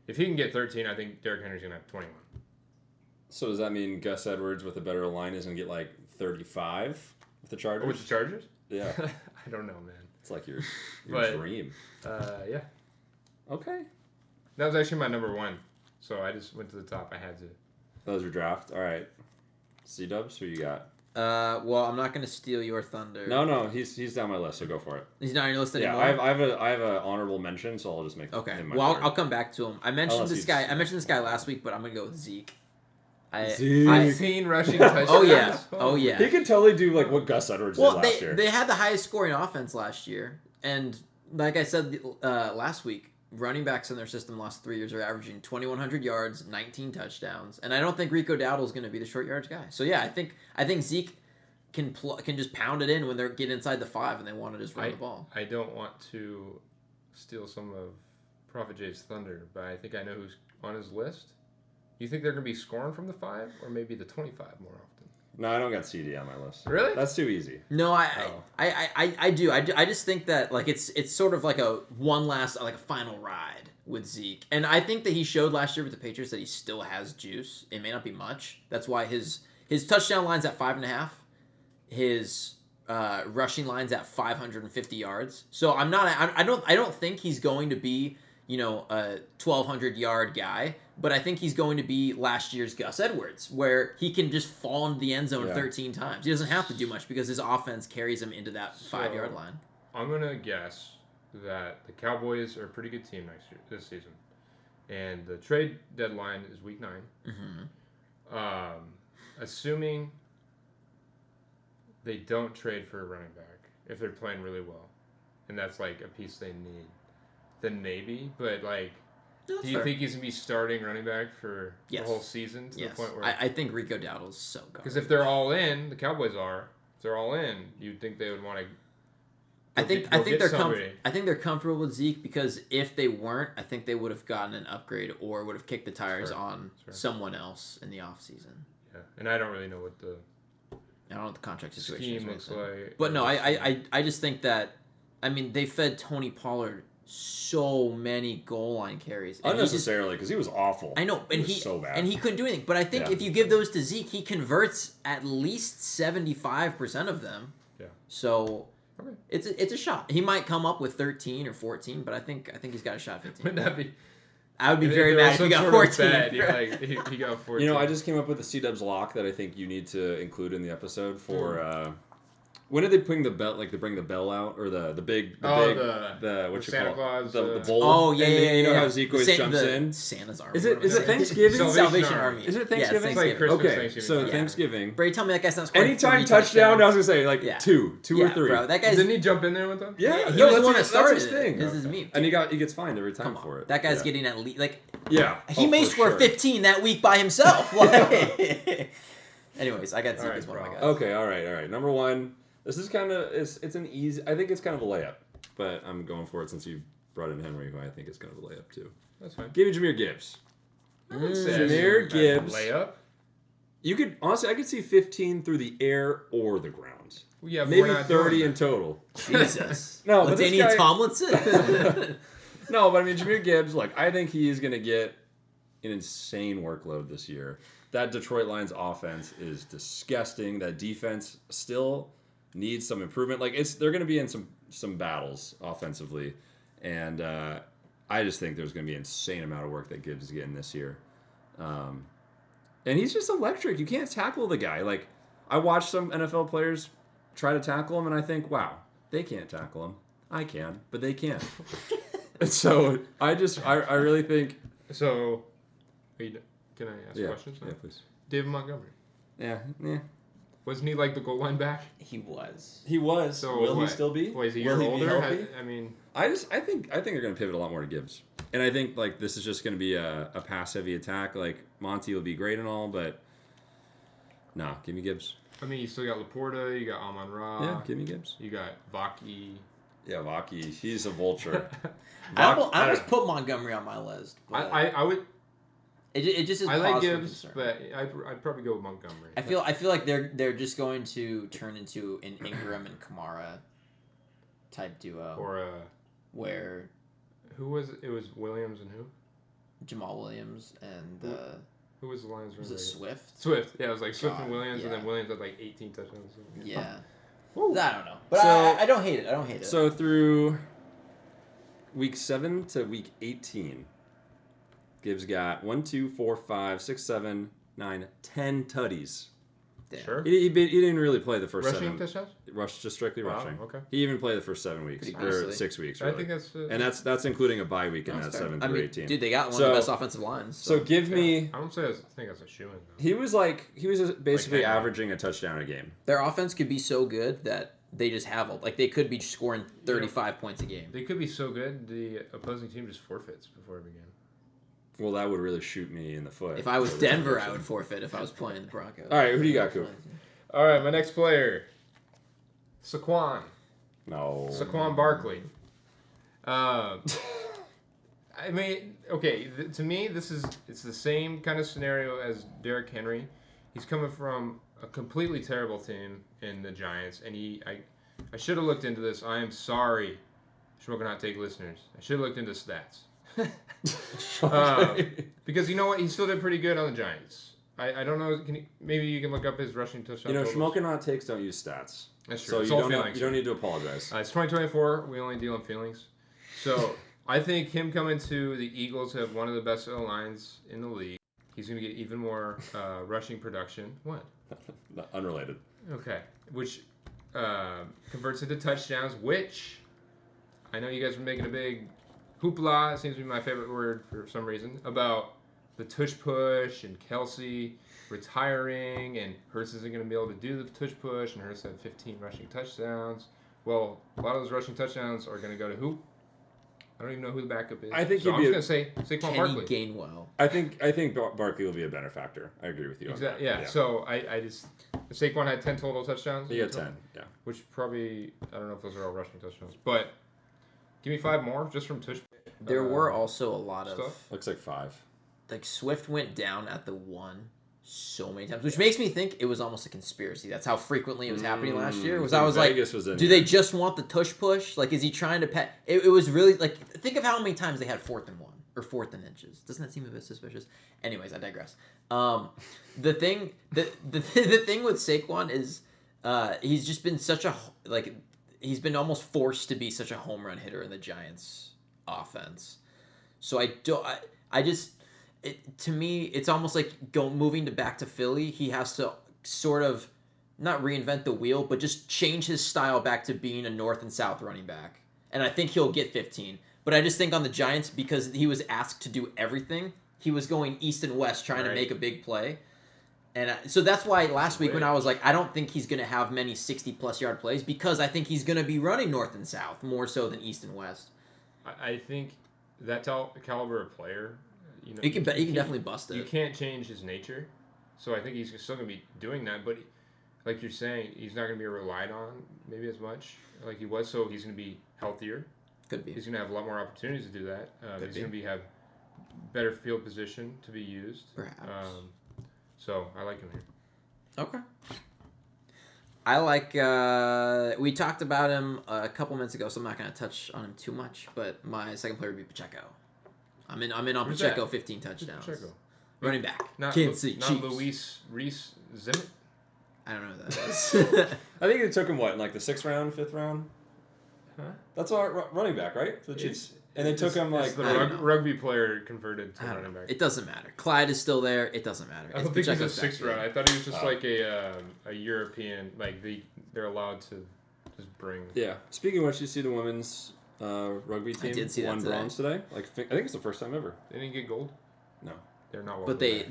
if he can get 13, I think Derrick Henry's going to have 21. So does that mean Gus Edwards with a better line is going to get like 35 with the Chargers? With the Chargers? Yeah. I don't know, man. It's like your But- dream. Yeah, Okay. that was actually my number one. So I just went to the top. I had to. That was your draft. All right. CDubs, who you got? Well, I'm not gonna steal your thunder. No, he's down my list, so go for it. He's not on your list Yeah, anymore. I have a honorable mention, so I'll just make Okay. him my Well, third. I'll come back to him. I mentioned Unless this he's- guy. I mentioned this guy last week, but I'm gonna go with Zeke. Zeke. 15 rushing touchdowns. Oh yeah. Oh yeah. He could totally do like what Gus Edwards Well, did last year. they had the highest scoring offense last year, and like I said last week, running backs in their system last 3 years are averaging 2,100 yards, 19 touchdowns, and I don't think Rico Dowdle's going to be the short yards guy. So yeah, I think Zeke can just pound it in when they get inside the 5 and they want to just run the ball. I don't want to steal some of Prophet Jay's thunder, but I think I know who's on his list. You think they're going to be scoring from the 5 or maybe the 25 more often? No, I don't got CD on my list. Really? That's too easy. No, I do. I just think that like it's sort of like a final ride with Zeke, and I think that he showed last year with the Patriots that he still has juice. It may not be much. That's why his touchdown line's at 5.5. His rushing line's at 550 yards. So I don't think he's going to be a 1,200 yard guy, but I think he's going to be last year's Gus Edwards, where he can just fall into the end zone 13 times. He doesn't have to do much because his offense carries him into that 5-yard line. I'm gonna guess that the Cowboys are a pretty good team this season, and the trade deadline is week 9. Mm-hmm. Assuming they don't trade for a running back if they're playing really well, and that's like a piece they need. then maybe. But like, No, do you think he's gonna be starting running back for the whole season to the point where? I think Rico Dowdle's so good. Because if they're all in, the Cowboys are. If they're all in, you'd think they would want to. I think they're comfortable with Zeke because if they weren't, I think they would have gotten an upgrade or would have kicked the tires on someone else in the offseason. Yeah, and I don't really know what the contract situation looks like. But no, I just think that, I mean, they fed Tony Pollard so many goal line carries. Unnecessarily, because he was awful. I know, and he was so bad. And he couldn't do anything. But I think if you give those to Zeke, he converts at least 75% of them. Yeah. So it's a shot. He might come up with 13 or 14, but I think he's got a shot at 15. Wouldn't that be? I would be very mad if he got 14. He got 14. You know, I just came up with a CDubs lock that I think you need to include in the episode for. When did they bring the bell? Like, they bring the bell out or the big what you Santa call Claus, the bowl? Oh yeah, You know how Zeke always jumps in. Santa's army. Is it Thanksgiving? Salvation Army. Is it Thanksgiving? It's like Christmas, okay, Thanksgiving. so Thanksgiving. Brady, tell me that guy sounds quite. Anytime touchdown, I was gonna say like two or three. Bro, that guy's. Didn't he jump in there with them? Yeah, he was the one that that's started his thing. This is me. And he gets fined every time for it. That guy's getting at least like. Yeah. He may score 15 that week by himself. Anyways, I got Zeke as one of my guys. Okay, all right. Number one. This is kind of it's an easy. I think it's kind of a layup, but I'm going for it since you brought in Henry, who I think is kind of a layup too. That's fine. Give me Jahmyr Gibbs. Jahmyr Gibbs. Layup. You could honestly, I could see 15 through the air or the ground. Well, yeah, maybe 30 in total. Jesus. No, but LaDainian Tomlinson. No, but I mean Jahmyr Gibbs. Like, I think he is going to get an insane workload this year. That Detroit Lions offense is disgusting. That defense still needs some improvement. Like, they're going to be in some battles offensively, and I just think there's going to be an insane amount of work that Gibbs is getting this year. And he's just electric. You can't tackle the guy. Like, I watch some NFL players try to tackle him, and I think, wow, they can't tackle him. I can, but they can't. And so I really think. So, can I ask questions now? Yeah, please. David Montgomery. Yeah. Wasn't he like the goal line back? He was. So will he still be? Is he a year older? I mean, I think they're going to pivot a lot more to Gibbs, and I think like this is just going to be a pass heavy attack. Like, Monty will be great and all, but no, give me Gibbs. I mean, you still got Laporta, you got Amon-Ra. Yeah, give me Gibbs. You got Vaki. Yeah, Vaki, he's a vulture. I almost put Montgomery on my list. I would. It just is. I like Gibbs, but I'd probably go with Montgomery. I feel like they're just going to turn into an Ingram and Kamara type duo. Or where who was it? It was Williams and who? Jamal Williams and who was the Lions? Was it Swift? Swift. Yeah, it was like Swift and Williams, and then Williams had like 18 touchdowns. Yeah. Woo. I don't know, but I don't hate it. So through week 7 to week 18. Gibbs got 1, 2, 4, 5, 6, 7, 9, 10 tutties. Damn. Sure. He didn't really play the first rushing 7. Just strictly rushing. Okay. He even played the first 7 weeks or 6 weeks. Really. I think that's. And that's including a bye week in that 7 through 18. Dude, they got one of the best offensive lines. So give me. I don't think that's a shoo-in. He was basically averaging a touchdown a game. Their offense could be so good that they just have they could be scoring 35 points a game. They could be so good the opposing team just forfeits before every game. Well, that would really shoot me in the foot. If I was Denver, I would forfeit if I was playing the Broncos. All right, who do you got, Koop? All right, my next player, Saquon. No. Saquon Barkley. I mean, okay, to me, it's the same kind of scenario as Derrick Henry. He's coming from a completely terrible team in the Giants, and I should have looked into this. I am sorry, Shmokin Hot Take listeners. I should have looked into stats. Because you know what? He still did pretty good on the Giants. I don't know. Maybe you can look up his rushing touchdown totals. Shmokin Hot Takes don't use stats. That's true. So you don't need to apologize. It's 2024. We only deal in feelings. So I think him coming to the Eagles, who have one of the best O-lines in the league, he's going to get even more rushing production. What? Unrelated. Okay. Which converts into touchdowns, which I know you guys were making a big hoopla, it seems to be my favorite word for some reason, about the tush push and Kelsey retiring and Hurts isn't going to be able to do the tush push and Hurts had 15 rushing touchdowns. Well, a lot of those rushing touchdowns are going to go to who? I don't even know who the backup is. I think so he'd I'm be just going to say Saquon Kenny Barkley. Gainwell. I think Barkley will be a benefactor. I agree with you. Exactly. On that. Yeah. So I just Saquon had 10 total touchdowns. He had 10. Yeah. Which probably I don't know if those are all rushing touchdowns, but give me 5 more just from tush. There were also a lot of stuff. Looks like 5. Like Swift went down at the 1 so many times, which makes me think it was almost a conspiracy. That's how frequently it was happening last year. I was Vegas like, was in do here. they just want the tush push? Like, is he trying to pet? It was really like, think of how many times they had 4th and 1 or 4th and inches. Doesn't that seem a bit suspicious? Anyways, I digress. The thing with Saquon is, he's just been such a he's been almost forced to be such a home run hitter in the Giants' offense. So to me, it's almost like moving back to Philly. He has to sort of not reinvent the wheel, but just change his style back to being a north and south running back. And I think he'll get 15. But I just think on the Giants, because he was asked to do everything, he was going east and west trying to make a big play. And so that's why last week when I was like, I don't think he's going to have many 60-plus yard plays, because I think he's going to be running north and south more so than east and west. I think that caliber of player, you can definitely bust it. You can't change his nature, so I think he's still going to be doing that. But like you're saying, he's not going to be relied on maybe as much like he was. So he's going to be healthier. Could be. He's going to have a lot more opportunities to do that. He's going to have better field position to be used. Perhaps. So I like him here. Okay. I like. We talked about him a couple minutes ago, so I'm not going to touch on him too much. But my second player would be Pacheco. I'm in on Who's Pacheco. that? 15 touchdowns. Pacheco? Running back. Not Kansas City not Chiefs. Luis Reese Zimmet. I don't know who that is. I think it took him in like the 6th round, 5th round. Huh? That's our running back, right? For the Chiefs. And they took him like the know. rugby player converted to running back. It doesn't matter. Clyde is still there. It doesn't matter. I don't think he's a 6th round. I thought he was just like a European. Like they're allowed to just bring. Yeah. Speaking of which, you see the women's rugby team did see that won today. bronze today. Like I think it's the first time ever. They didn't get gold. No. They're not. But they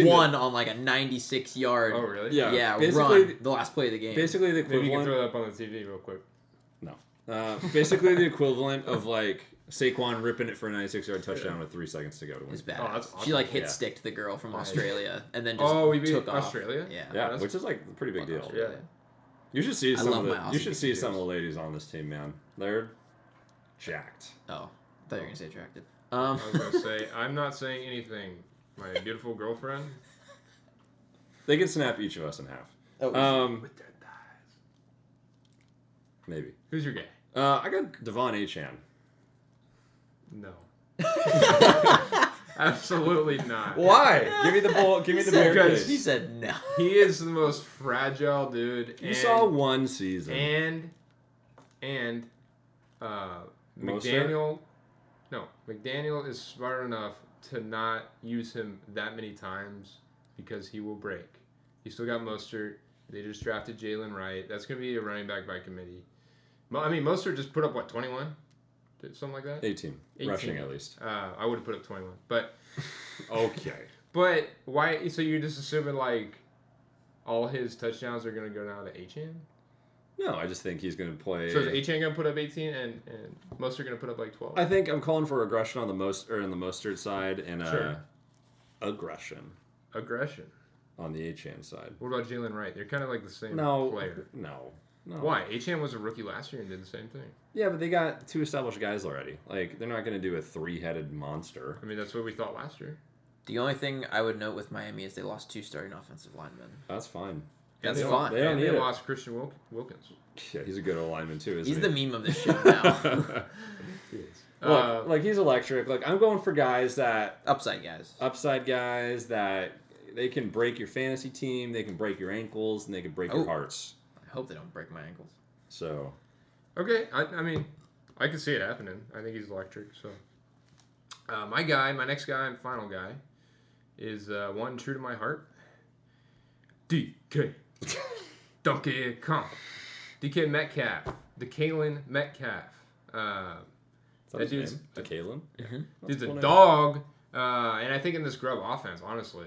won on like a 96-yard. Oh really? Yeah. Run. The last play of the game. Basically the Maybe you can equivalent. throw that up on the TV real quick. No. Basically the equivalent of like Saquon ripping it for a 96-yard touchdown with 3 seconds to go to win. It's bad. Oh, that's awesome. She like hit Yeah. sticked the girl from Australia and then just we beat took off. Australia. Yeah. Yeah, which is like a pretty big deal. Australia. You should see I some love of the my you Aussie should see some of videos. the ladies on this team, man. They're jacked. Oh, I thought you were gonna say attractive. I was gonna say I'm not saying anything. My beautiful girlfriend. They can snap each of us in half. With their thighs. Maybe. Who's your guy? I got Devon Achane. No. Absolutely not. Why? Give me the ball. Give me the bear Because case. He said no. He is the most fragile dude. You saw one season. And Mostert? McDaniel is smart enough to not use him that many times because he will break. He still got Mostert. They just drafted Jalen Wright. That's going to be a running back by committee. I mean, Mostert just put up, 21? Something like that? 18. Rushing at least. I would have put up 21. But Okay. But why? So you're just assuming, all his touchdowns are going to go now to Achane? No, I just think he's going to play. So is Achane going to put up 18 and Mostert going to put up 12? I think I'm calling for aggression on the Mostert side and Sure. Aggression on the Achane side. What about Jalen Wright? They're kind of like the same player. No. Why? Achane was a rookie last year and did the same thing. Yeah, but they got 2 established guys already. They're not going to do a 3-headed monster. I mean, that's what we thought last year. The only thing I would note with Miami is they lost 2 starting offensive linemen. That's fine. That's They fine. They lost Christian Wilkins. Yeah, he's a good old lineman too, isn't He's he? the meme of this show now. He is. Look, he's electric. I'm going for guys that Upside guys. upside guys that they can break your fantasy team, they can break your ankles, and they can break your hearts. I hope they don't break my ankles. So, Okay, I mean, I can see it happening. I think he's electric. So, my next guy and final guy is one true to my heart. DK. Donkey Kong. DK Metcalf. DeKalen Metcalf. That dude's DeKalen. Dude's a dog. And I think in this Grub offense, honestly,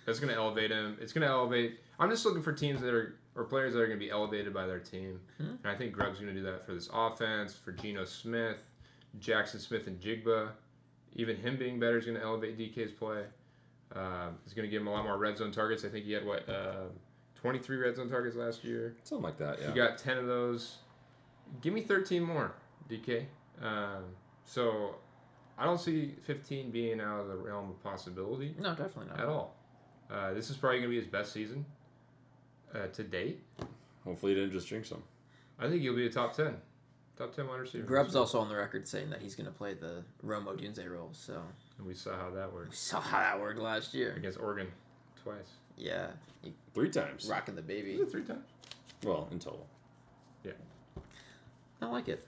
that's going to elevate him. It's going to elevate. I'm just looking for teams or players that are going to be elevated by their team. And I think Grub's going to do that for this offense, for Geno Smith, Jackson Smith and Jigba. Even him being better is going to elevate DK's play. It's going to give him a lot more red zone targets. I think he had, 23 red zone targets last year. Something like that, yeah. He got 10 of those. Give me 13 more, DK. So I don't see 15 being out of the realm of possibility. No, definitely not. At all. This is probably going to be his best season to date. Hopefully he didn't just jinx him. I think he'll be a top 10. Top 10 wide receiver. Grubb's also on the record saying that he's going to play the Romo Dunze role, so... And we saw how that We worked. saw how that worked last year. Against Oregon twice. Yeah. 3 times. Rocking the baby. Is it 3 times? Well, in total. Yeah. I like it.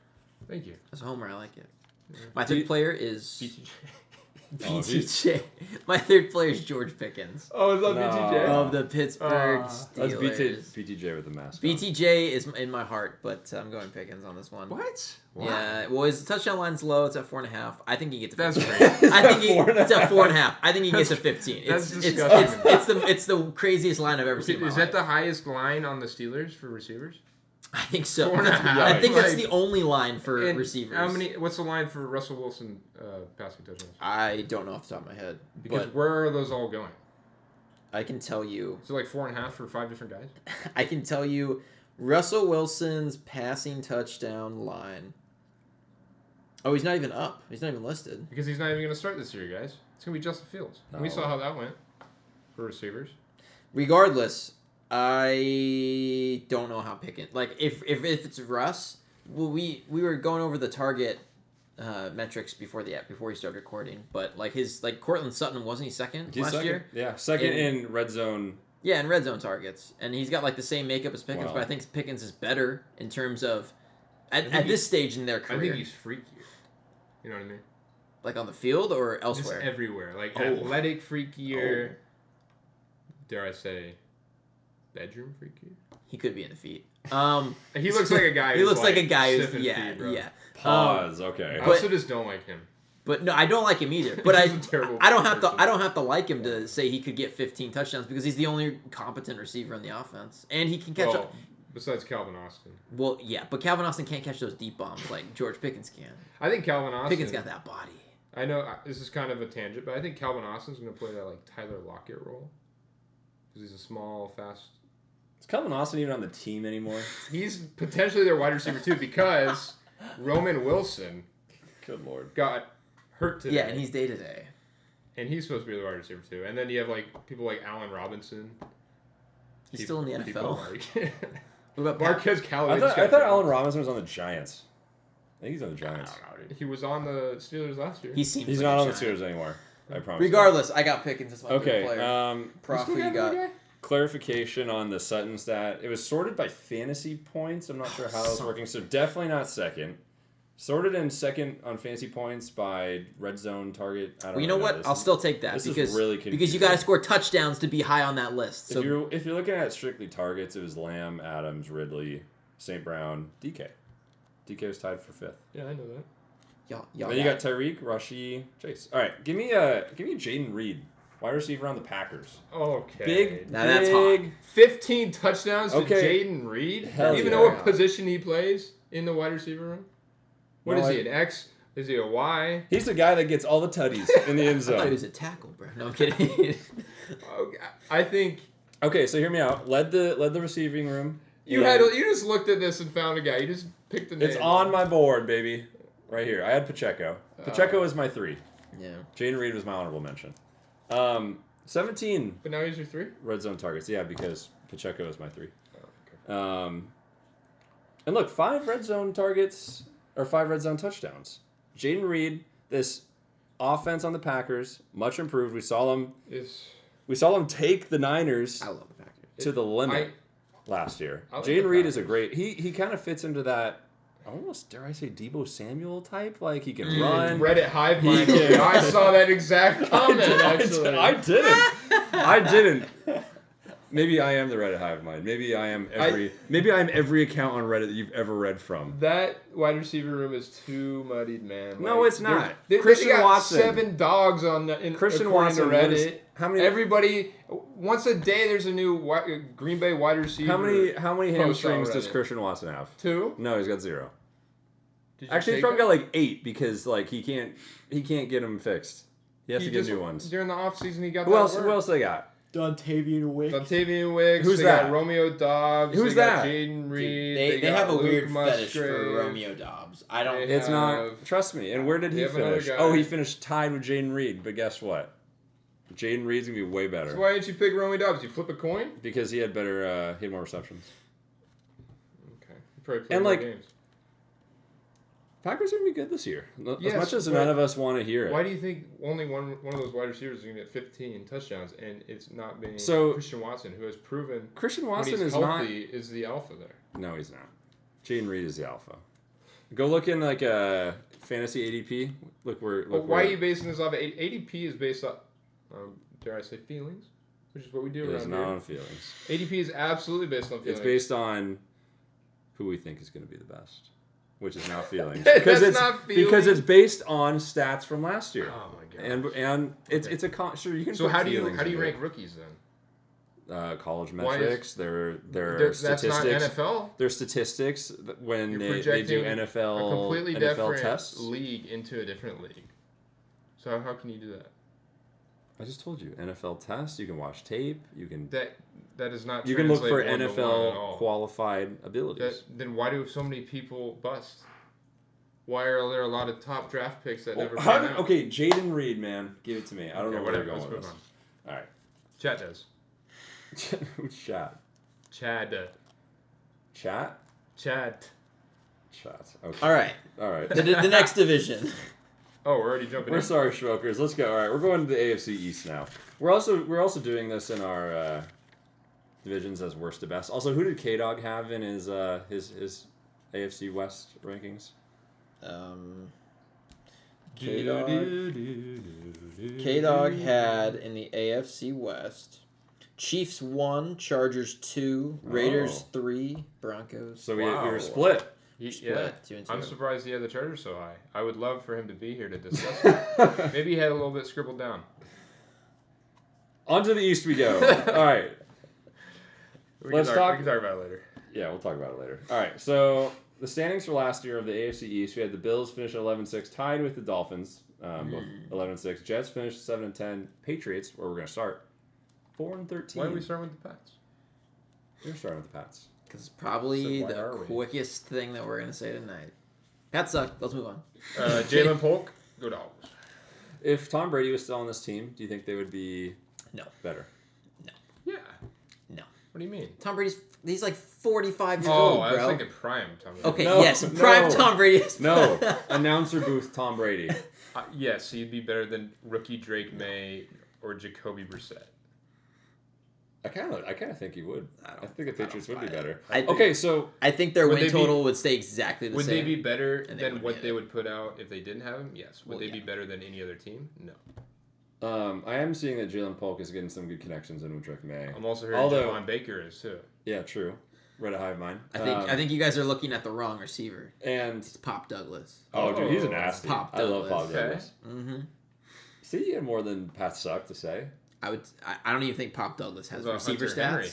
Thank you. As a homer, I like it. Yeah. My third player is... BTJ. BTJ. My third player is George Pickens. Oh, is that No. BTJ? Of the Pittsburgh That's Steelers. BTJ with the mask. BTJ is in my heart, but I'm going Pickens on this one. What? Wow. Yeah, well, his touchdown line's low. It's at 4.5. I think he gets. That's 15. great. I think it's at 4.5. I think he gets a 15. That's It's disgusting. it's the craziest line I've ever seen. In my Is that life. the highest line on the Steelers for receivers? I think so. 4.5. I think that's Like- the only line for And receivers. How many? What's the line for Russell Wilson passing touchdowns? I don't know off the top of my head, Because but where are those all going? I can tell you. So like 4.5 for 5 different guys. I can tell you, Russell Wilson's passing touchdown line. Oh, he's not even up. He's not even listed. Because he's not even going to start this year, guys. It's going to be Justin Fields. And we No. saw how that went for receivers. Regardless, I don't know how Pickens. Like if it's Russ, well, we were going over the target metrics before we started recording, but Cortland Sutton, wasn't he second He's last second. year? Yeah, second in red zone. Yeah, in red zone targets, and he's got like the same makeup as Pickens, Wow. but I think Pickens is better in terms of at think this stage in their I career. think he's freakier. You know what I mean? Like on the field or Just elsewhere. everywhere. Like Oh. athletic freakier. Dare I say, bedroom freakier? He could be in the feet. He looks like a guy. He who's, looks like a guy who's sipping yeah feed, bro. yeah. Pause. Okay. I But- also just don't like him. But no, I don't like him either. But He's a terrible I don't have person. to like him to say he could get 15 touchdowns because he's the only competent receiver in the offense, and he can catch Well, up. besides Calvin Austin. Well, yeah, but Calvin Austin can't catch those deep bombs like George Pickens can. I think Calvin Austin. Pickens got that body. I know this is kind of a tangent, but I think Calvin Austin's going to play that like Tyler Lockett role because he's a small, fast. Is Calvin Austin even on the team anymore? He's potentially their wide receiver too because Roman Wilson Good lord. got hurt today. Yeah, and he's day to day. And he's supposed to be the wide receiver too. And then you have like people like Allen Robinson. He's still in the People NFL. like- What about Marquez Callaway. I thought Allen Robinson was on the Giants. I think he's on the I Giants. don't know, dude. He was on the Steelers last year. He seems He's like not a on the giant. Steelers anymore. I promise. Regardless, I got Pickens as my Okay. third player. Prof, who you got? Clarification on the Sutton stat. It was sorted by fantasy points. I'm not sure how it's working. So definitely not second. Sorted in second on fantasy points by red zone target. I don't Well, you know really what? this. I'll still take that this is because really because you confusing. got to score touchdowns to be high on that list. So If you're looking at strictly targets, it was Lamb, Adams, Ridley, St. Brown, DK. DK was tied for fifth. Yeah, I know that. y'all Then you got Tyreek, Rushy, Chase. All right, give me Jaden Reed, wide receiver on the Packers. Okay. Big, Now that's hot. 15 touchdowns Okay. to Jaden Reed. Hell Even yeah. know what position he plays in the wide receiver room? What No, is he, an X? Is he a Y? He's the guy that gets all the tutties in the end I thought he zone. was a tackle, bro. No, I'm kidding. Okay, I think Okay, so hear me out. Led the receiving room. you Yeah. you just looked at this and found a guy. You just picked the name. It's on my board, baby. Right here. I had Pacheco. Pacheco was my 3. yeah. Jaden Reed was my honorable mention. 17 But now he's your 3? red zone targets. Yeah, because Pacheco is my 3. Oh, okay. And look, 5 red zone targets or 5 red zone touchdowns. Jaden Reed, this offense on the Packers, much improved. We saw them take the Niners I love the Packers. to the limit last year. I like Jaden the Reed is a Packers. great. He kind of fits into that. Almost dare I say Debo Samuel type? Like he can run. Reddit hive mind. He can- I saw that exact comment actually. I didn't. Maybe I am the Reddit hive mind. Maybe I am every account on Reddit that you've ever read from. That wide receiver room is too muddied, man. No, it's not. They Christian got Watson. 7 dogs on the Christian according to Watson. What is- Reddit. how many? Everybody, once a day, there's a new Green Bay wide receiver. How many post hamstrings on does Reddit. Christian Watson have? 2? No, he's got 0. Did you Actually, he's take probably him? got like 8 because like he can't get them fixed. He has to get new ones. During the offseason, he got Who that else? work. Who else they got? Dontavian Wicks. Dontavian Wicks. Who's they that? got Romeo Dobbs. Who's they got that? Jaden Reed. They got have a Luke weird fetish Musgrave. for Romeo Dobbs. I don't. They It's not. have- Trust me. And where did they he have another finish? guy. Oh, he finished tied with Jaden Reed. But guess what? Jaden Reed's gonna be way better So why didn't you pick Romeo Dobbs? You flip a coin? because he had better. He had more receptions. Okay. You probably played And, more like, games. Packers are gonna be good this year. As Yes, much as but none of us want to hear it. Why do you think only one of those wide receivers is going to get 15 touchdowns and it's not being So- Christian Watson, who has proven Christian when Watson he's is not. healthy is the alpha there? No, he's not. Jaden Reed is the alpha. Go look in like a fantasy ADP. Look where. Well, Look why where, are you basing this off? ADP is based off, dare I say, feelings, which is what we do It is around not here. on feelings. ADP is absolutely based on feelings. It's based on who we think is going to be the best, which is not feelings. That's Because it's not because feelings. it's based on stats from last year. Oh my god! And it's Okay. it's a sure you can. So put how do you feelings into rank it. rookies then? College Why is- metrics? Their That's not statistics. NFL. Their statistics when You're they do projecting NFL a completely NFL different tests. league into a different league. So how can you do that? I just told you NFL tests. You can watch tape. You can That is not. you can look for translate one-to-one at NFL all. qualified abilities. Then why do so many people bust? Why are there a lot of top draft picks that never How pan did- out? okay, Jaden Reed, man, give it to me. I don't Okay, know where whatever, you're going let's with move this. All right, Chat does. who's chat? Chad. Chat. Chat. Chat. Okay. All right. All right. The next division. Oh, we're already jumping We're in. sorry, Shmokers. Let's go. All right, we're going to the AFC East now. We're also doing this in our divisions as worst to best. Also, who did K Dog have in his AFC West rankings? K-Dog had in the AFC West Chiefs 1, Chargers 2, Raiders 3, Broncos. So we Wow. were split. Split, Yeah. 2 and 2. I'm surprised he had the Chargers so high. I would love for him to be here to discuss it. Maybe he had a little bit scribbled down. On to the East we go. All right. We Let's can talk- We can talk about it later. Yeah, we'll talk about it later. All right, so the standings for last year of the AFC East, we had the Bills finish at 11-6, tied with the Dolphins, both 11-6. Jets finished 7-10. Patriots, where we're going to start, 4-13. Why are we starting with the Pats? We're starting with the Pats. Because probably So why the are we? quickest thing that we're going to say tonight. Pats suck. Let's move on. Jalen Polk, go Dogs. If Tom Brady was still on this team, do you think they would be No. better? Yeah. No. What do you mean? Tom Brady's he's like 45 years Oh, old, I was bro. thinking prime Tom Brady. Okay, No, yes, no. prime Tom Brady. Is No. Announcer booth Tom Brady. Yes, he'd be better than rookie Drake May or Jacoby Brissett. I kind of think he would. I think the Patriots would be buy it. better. I think- Okay, so I think their Would win they be- total would stay exactly the Would same. they be better And they than wouldn't what be they there. would put out if they didn't have him? Yes. Would Well, they yeah. be better than any other team? No. I am seeing that Jalen Polk is getting some good connections in with Drake May. I'm also hearing Although- Javon Baker is too. Yeah, true. Read a hive mind. I think you guys are looking at the wrong receiver. And It's Pop Douglas. oh, dude, he's a Oh, nasty. Pop I love Douglas. Pop Okay. Douglas. Mm-hmm. See, he had more than Pat Suck to say. I don't even think Pop Douglas has What about receiver Hunter stats. Henry?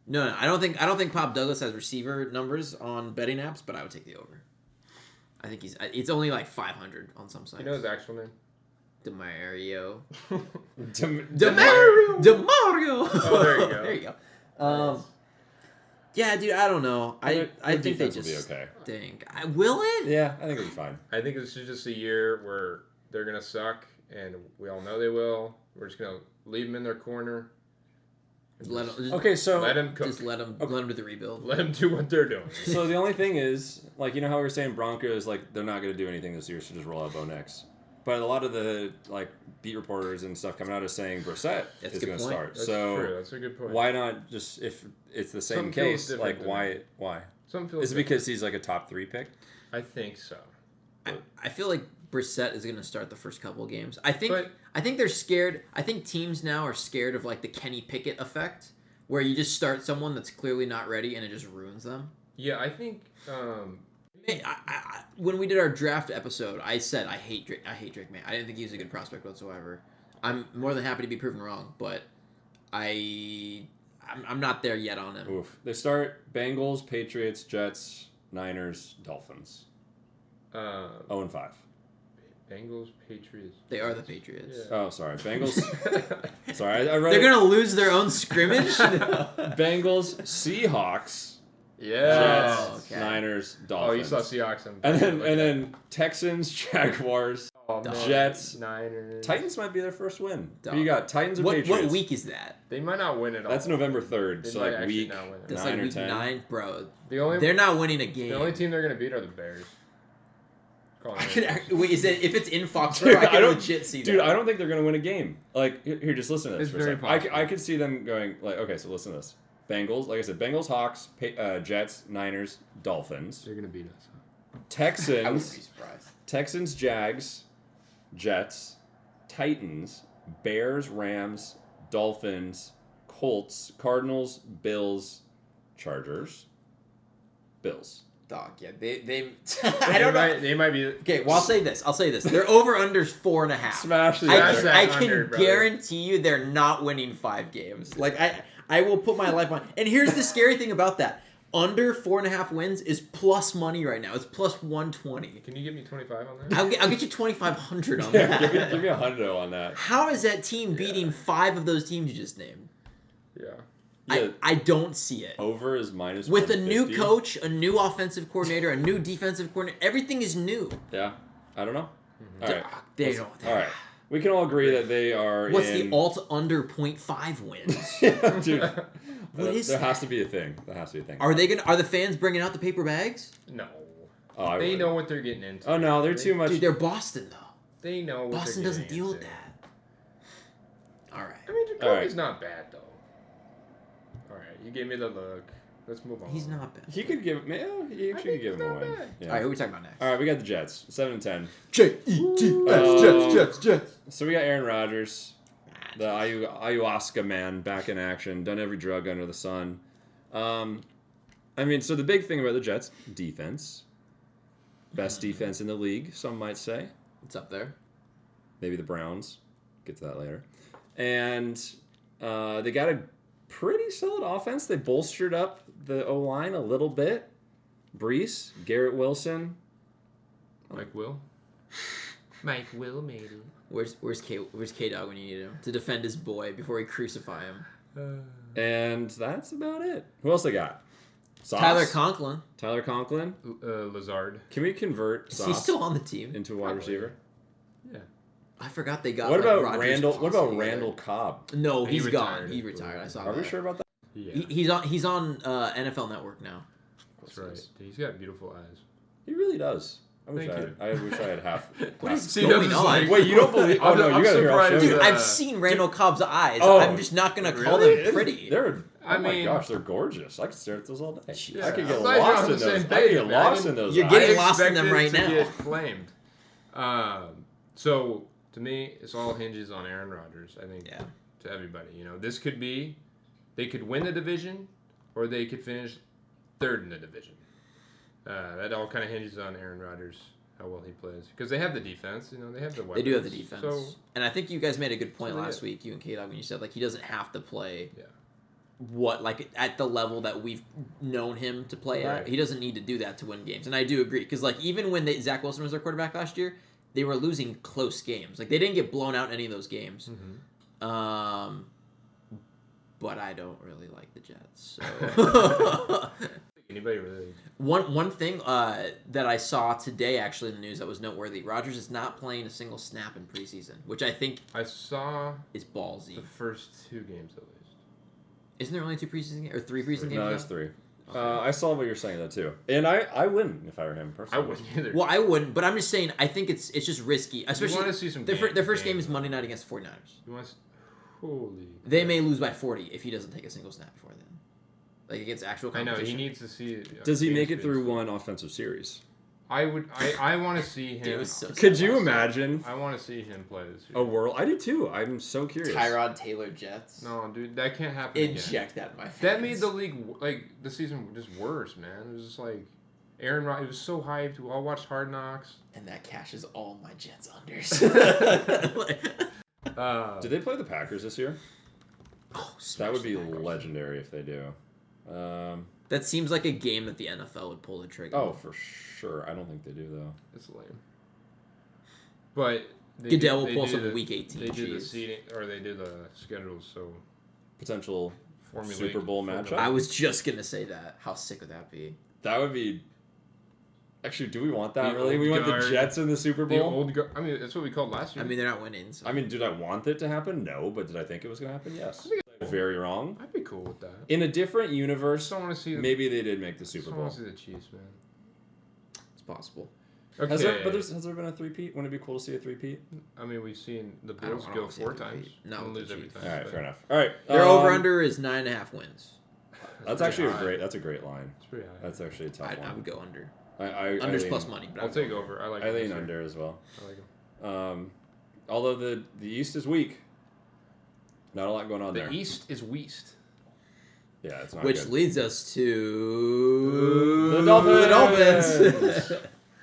No, I don't think Pop Douglas has receiver numbers on betting apps, but I would take the over. I think it's only like 500 on some sites. You know his actual name? Demario. Demario. Demario. Oh, there you go. There you go. Yeah, dude, I don't know. I Their think they defense will just be okay. stink. Will it? Yeah, I think it'll be fine. I think this is just a year where they're gonna suck, and we all know they will. We're just gonna leave them in their corner. Let them. Okay, so Let them cook. Just let them. Let them do the rebuild. Let them do what they're doing. so the only thing is, like, you know how we were saying Broncos, like, they're not going to do anything this year, so just roll out Bo Nix. But a lot of the, like, beat reporters and stuff coming out is saying Brissett That's a is good going to point. start. That's so true. That's a good point. why not just, if it's the same Something feels case, different like, to me. why? Something feels Is it because he's, like, a top 3 pick? I think so. I feel like Brissett is going to start the first couple of games. I think But- they're scared. I think teams now are scared of like the Kenny Pickett effect, where you just start someone that's clearly not ready and it just ruins them. Yeah, I think. When we did our draft episode, I said I hate Drake May. I didn't think he was a good prospect whatsoever. I'm more than happy to be proven wrong, but I'm not there yet on him. Oof. They start Bengals, Patriots, Jets, Niners, Dolphins. 0-5. Bengals, Patriots. They are the Patriots. Yeah. Oh, sorry. Bengals. Sorry, I read They're it. gonna lose their own scrimmage. Bengals, Seahawks, Yeah. Jets, okay. Niners, Oh, Dolphins. you saw Seahawks And then Texans, Jaguars, Oh, man. Jets, Niners. Titans might be their first win. Dog. Who you got? Titans or What Patriots? week is that? They might not win it all. That's November 3rd. They So might like actually week not win it. That's 9 like or week 10. 9, bro. They're They're not winning a game. The only team they're gonna beat are the Bears. I could wait. Is it if it's in Dude, Foxborough? I I can don't- legit see that. Dude, I don't think they're going to win a game. Like, here, just listen to this. It's for a very second. possible. I could see them going, like, okay, so listen to this. Bengals, like I said, Bengals, Hawks, Jets, Niners, Dolphins. They're gonna beat us. I wouldn't be Texans, surprised. Texans, Jags, Jets, Titans, Bears, Rams, Dolphins, Colts, Cardinals, Bills, Chargers, Bills. Dog, yeah, they I don't know. They might be. Okay, well I'll say this. Their over under's 4.5. Smash the I Smash under. that can under, brother. guarantee you they're not winning 5 games. Like I will put my life on. And here's the scary thing about that: under 4.5 wins is plus money right now. It's plus 120. Can you give me 25 on that? I'll get you 2,500 on Yeah, that. give me a hundo on that. How is that team beating 5 of those teams you just named? Yeah. Yeah, I don't see it. over is minus With a new 150. coach, a new offensive coordinator, a new defensive coordinator, everything is new. Yeah, I don't know. All right, They don't. all right. We can all agree that they are. What's in... the alt under 0.5 wins? Yeah, dude. What is there that? has to be a thing. There has to be a thing. Are the fans bringing out the paper bags? No. Oh, I They would. know what they're getting into. Oh no, they're too much. Dude, they're Boston though. They know what Boston they're doesn't getting deal with into. that. All right. I mean, All right. Jacoby's not bad though. All right, you gave me the look. Let's move on. He's not bad. He could give. Man, he I actually think could give he's him a not win. bad. Yeah. All right, who are we talking about next? All right, we got the Jets, 7-10. Jets. So we got Aaron Rodgers, the ayahuasca man, back in action. Done every drug under the sun. I mean, so the big thing about the Jets, defense. Best defense in the league, some might say. It's up there. Maybe the Browns. Get to that later. And they got a pretty solid offense. They bolstered up the O-line a little bit. Brees, Garrett Wilson. Mike Will. Mike Will made it. Where's K Dog when you need him to defend his boy before we crucify him? And that's about it. Who else they got? Sauce? Tyler Conklin. Tyler Conklin. Lazard. Can we convert Is he Sauce still on the team? into a wide Probably. receiver? Yeah. I forgot they got. What like, about Rodgers Randall? What Posse about together. Randall Cobb? No, He he's retired. gone. He retired. I saw Are that. we sure about that? Yeah. He's on NFL Network now. That's right. Dude, he's got beautiful eyes. He really does. I wish Thank I you. had, I wish I had half. What is See, going that's on? like- Wait, you don't believe? Oh no, I'm you gotta hear. I'll show surprised you. Dude, that- I've seen Randall Cobb's eyes. Oh, I'm just not gonna call really? them pretty. They're. I Oh my mean- gosh, they're gorgeous. I could stare at those all day. Yeah. I could I'm get glad you're lost on in the those. same I could page, get man. lost in those. You're eyes. getting lost in them expected right to now. Get flamed. So to me, it's all hinges on Aaron Rodgers. I think Yeah. to everybody, this could be, they could win the division, or they could finish third in the division. That all kind of hinges on Aaron Rodgers, how well he plays, because they have the defense. They have the weapons. They do have the defense. So And I think you guys made a good point So they last do. week, you and K-Dog, when you said, like, he doesn't have to play Yeah. at the level that we've known him to play at. Right. He doesn't need to do that to win games. And I do agree. Because, like, even when Zach Wilson was their quarterback last year, they were losing close games. Like, they didn't get blown out in any of those games. Mm-hmm. But I don't really like the Jets. So. Anybody really? One thing that I saw today, actually, in the news that was noteworthy, Rodgers is not playing a single snap in preseason, which I think I saw is ballsy. the first 2 games at least. Isn't there only 2 preseason games? Or 3 preseason games? No, now? there's 3. Okay. I saw what you're saying though too, and I wouldn't if I were him I personally. wouldn't either. Well, I wouldn't, but I'm just saying, I think it's just risky. Especially, you want to see some their first game games. is Monday night against the 49ers. You want to, holy. They may lose by 40 if he doesn't take a single snap before then. Like, against actual I know competition. he needs to see. Does he game make it space. through one offensive series? I would. I want to see him. It was so Could sad you last imagine I want to see him play this a year. world? I do too. I'm so curious. Tyrod Taylor Jets. No, dude, that can't happen again. Inject that in my face. That made the league the season just worse, man. It was just like Aaron Rodgers. It was so hyped. We all watched Hard Knocks. And that cashes all my Jets unders. Did they play the Packers this year? Oh, That would be smash the Packers. legendary if they do. That seems like a game that the NFL would pull the trigger. Oh, for sure. I don't think they do though. It's lame. But Goodell will pull some Week 18. They do the Jeez. seeding, or they do the schedules, so Potential formulate Super Bowl matchup. I was just gonna say that. How sick would that be? That would be. Actually, do we want that The really? old We want the guard. Jets in the Super The Bowl. old. I mean, that's what we called last I year. mean, they're not winning. So. I mean, did I want it to happen? No, but did I think it was going to happen? Yes. Very wrong. I'd be cool with that. In a different I universe, just don't want to see. maybe they did make the I Super just Bowl. want to see the Chiefs, man. It's possible. Okay. Has there been a three-peat? Wouldn't it be cool to see a three-peat? I mean, we've seen the I don't- Bills I don't go wanna see a 4 three-peat. times. No, and the lose every Chiefs. time. All right, but fair enough. All right, Their over/under is 9.5 wins. That's pretty actually high. That's a great line. It's pretty high. That's actually a tough I one. would go under. I Under's lean- plus money, but I'll I'd go take over. I like. I it lean this year. under as well. I like them. Although the East is weak. Not a lot going on The there. East is Weast. Yeah, it's not Which good. leads us to The Dolphins. The Dolphins.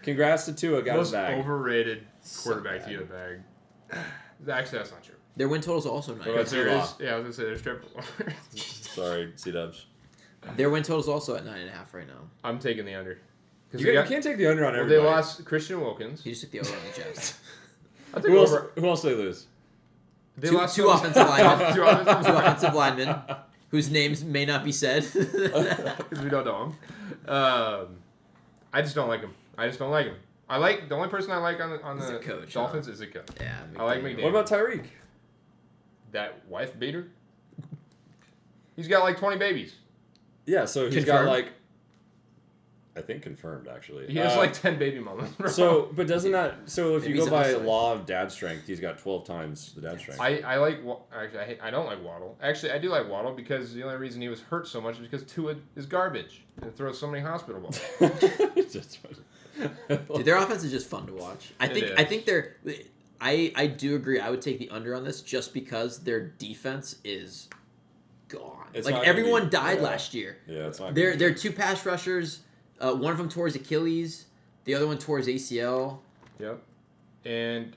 Congrats to Tua, got his Most bag. overrated So quarterback to get a bag. Actually, that's not true. Their win total is also What 9. about There T-Law? is, yeah, I was gonna say there's triple. Sorry, CDubs. Their win total is also at 9.5 right now. I'm taking the under. Because You can't take the under on well, everybody. they lost Christian Wilkins. He just took the over on the Jets. I'll take Who else, over. who else did they lose? They Two- lost two offensive linemen. Two offensive Two offensive linemen, whose names may not be said. because we don't know him. I just don't like him. I just don't like him. I like the only person I like on Is the the coach, Dolphins is the coach. Yeah, I like McDaniel. What about Tyreek? That wife beater. He's got like 20 babies. Yeah, so he's got Confirmed? like, I think confirmed actually. He has like 10 baby mamas. So, but doesn't that? So if Maybe you he's go a by hustler. law of dad strength, he's got 12 times the dad strength. I like actually I don't like Waddle. Actually, I do like Waddle because the only reason he was hurt so much is because Tua is garbage and throws so many hospital balls. Dude, their offense is just fun to watch. I think they're. I do agree. I would take the under on this just because their defense is gone. It's Like not gonna everyone be- died yeah. last year. Yeah, it's not. They're good. they're two pass rushers. One of them tore his Achilles. The other one tore his ACL. Yep. And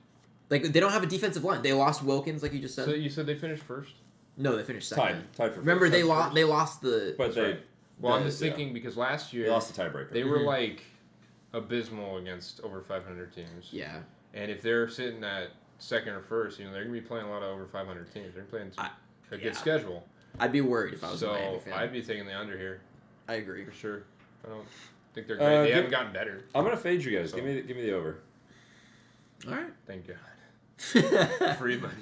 Like they don't have a defensive line. They lost Wilkins, like you just said. so you said they finished first? No, they finished second. tied for. Remember, first. they That's lost. first. They lost the. But That's they right. Well, I'm The- just thinking because last year they lost the tiebreaker. they were Mhm. like abysmal against over 500 teams. Yeah, And if they're sitting at second or first, you know, they're going to be playing a lot of over 500 teams. They're playing a yeah. good schedule. I'd be worried if I was a So Miami fan. I'd be taking the under here I agree. for sure. I don't think they're great. They give- haven't gotten better. I'm gonna fade you guys. So- Give me the over. All right. Thank God. Free money.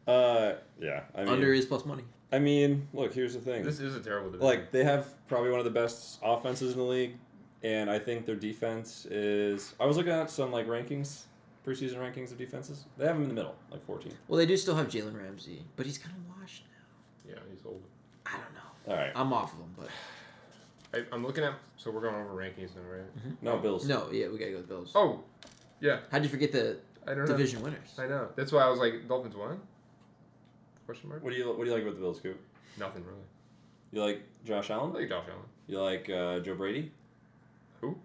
Yeah. I mean, Under is plus money. I mean, look. Here's the thing. This is a terrible division. Like they have probably one of the best offenses in the league, and I think their defense is. I was looking at some like rankings, preseason rankings of defenses. They have them in the middle, like 14. Well, they do still have Jalen Ramsey, but he's kind of washed now. Yeah, he's old. I don't know. All right. I'm off of him, but I'm looking at. So we're going over rankings now, right? No Bills. no. Yeah, we gotta go with Bills. Oh, yeah. How'd you forget the I don't division winners? know. I know. That's why I was like, Dolphins won? Question mark? What do you like about the Bills, Coop? Nothing really. You like Josh I Allen? like Josh Allen. You like Joe Brady? Who?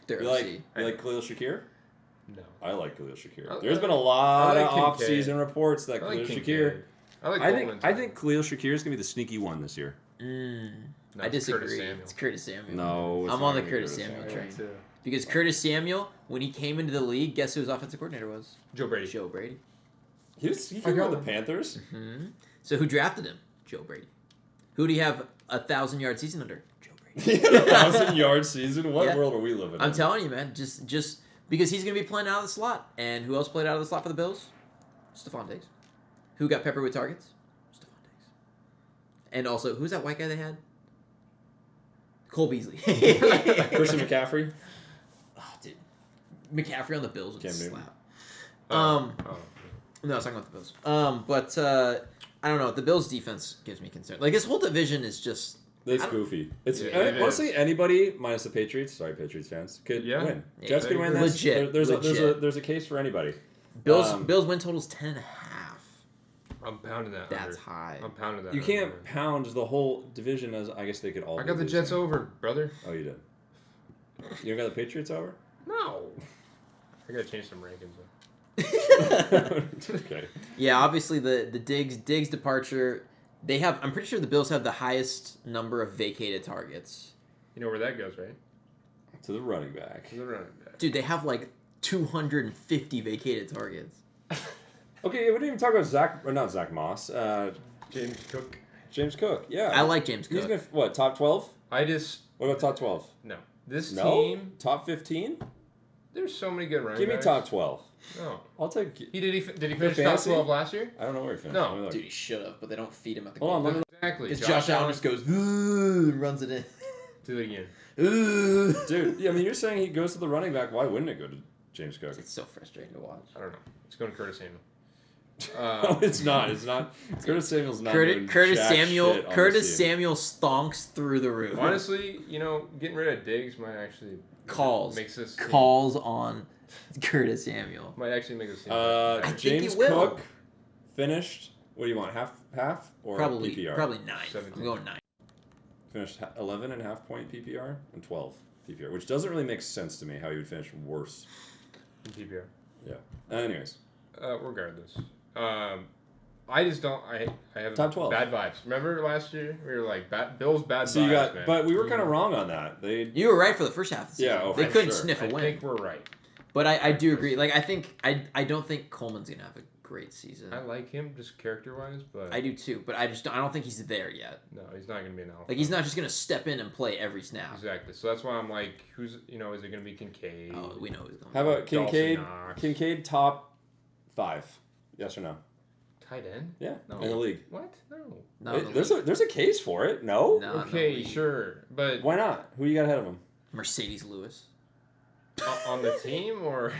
They're You OC. like Khalil Shakir? No. I like Khalil Shakir. I- There's been a lot I of like Kincaid. off-season reports that I like Khalil Kincaid. Shakir. I like I Goldman, think Khalil Shakir is gonna be the sneaky one this year. No, I it's disagree. Curtis Samuel. It's Curtis Samuel. No, it's I'm not on the gonna be Curtis Samuel I train. am too. Because Curtis Samuel, when he came into the league, guess who his offensive coordinator was? Joe Brady. Joe Brady. He came got out the him. Panthers. Hmm. So who drafted him? Joe Brady. Who do you have 1,000-yard season under? Joe Brady. He had a 1,000-yard season. What Yeah. world are we living I'm in? telling you, man. Just because he's going to be playing out of the slot. And who else played out of the slot for the Bills? Stephon Diggs. Who got peppered with targets? Stephon Diggs. And also, who's that white guy they had? Cole Beasley. Christian McCaffrey. Oh, dude. McCaffrey on the Bills would Cam Newton. slap. Oh. No, I was talking about the Bills. But I don't know. The Bills' defense gives me concern. Like, this whole division is just... It's I don't- goofy. It's Yeah, it honestly is. anybody minus the Patriots. Sorry, Patriots fans could Yeah. win. Yeah. Jets could win this. Legit. There's a case for anybody. Bills Um, Bills win total's 10.5. I'm pounding that That's under. high. I'm pounding that You under. can't pound the whole division as I guess they could all. I be got the Jets losing. over, brother. Oh, you did. You got the Patriots over? No. I gotta change some rankings though. Okay. Yeah, obviously the Diggs departure They have. I'm pretty sure the Bills have the highest number of vacated targets. You know where that goes, right? To the running back. To the running back. Dude, they have like 250 vacated targets. Okay, we didn't even talk about not Zach Moss. James Cook. James Cook. Yeah. I like James He's Cook. been, what, top 12? I just What about top 12? no. This No? team. Top 15? There's so many good running Give me backs. top 12. No. I'll take. Did he finish top fantasy? 12 last year? I don't know where he finished. No. Let me look. Dude, he should have, but they don't feed him at the Hold on, goal let me line. Exactly. Because Josh Allen just goes, ooh, and runs it in. Do it again. Ooh. Dude, yeah, I mean, you're saying he goes to the running back. Why wouldn't it go to James Cook? It's so frustrating to watch. I don't know. It's going to Curtis Samuel. No, it's not. It's not. Curtis Samuel's not doing Curtis jack Samuel. shit on Curtis this team. Samuel stonks through the roof. Honestly, getting rid of Diggs might actually makes this team- calls on Curtis Samuel. might actually make this team. I think James it will. Cook finished. What do you want? Half or Probably PPR? 9. 17. I'm going 9. Finished 11.5 point PPR and 12 PPR, which doesn't really make sense to me how you would finish worse. in PPR. Yeah. Anyways, Regardless, I just don't. I have Top 12. bad vibes. Remember last year we were like Bills bad so vibes. you got, man. but we were kind of wrong on that. They You were right for the first half of the season. Yeah, oh, they for couldn't sure. sniff a I win. think we're right. But I do agree. Like I don't think Coleman's gonna have a great season. I like him just character wise, but I do too, but I don't think he's there yet. no, he's not gonna be an alpha. Like he's not just gonna step in and play every snap. Exactly. So that's why I'm like, is it gonna be Kincaid? Oh, we know who's going. How about Kincaid? Dawson Knox. Kincaid top 5. Yes or no? Tight end? Yeah, No. in the league. What? No. No, There's a case for it. No? No, Okay, sure, but Why not? Who you got ahead of him? Mercedes Lewis. on the team or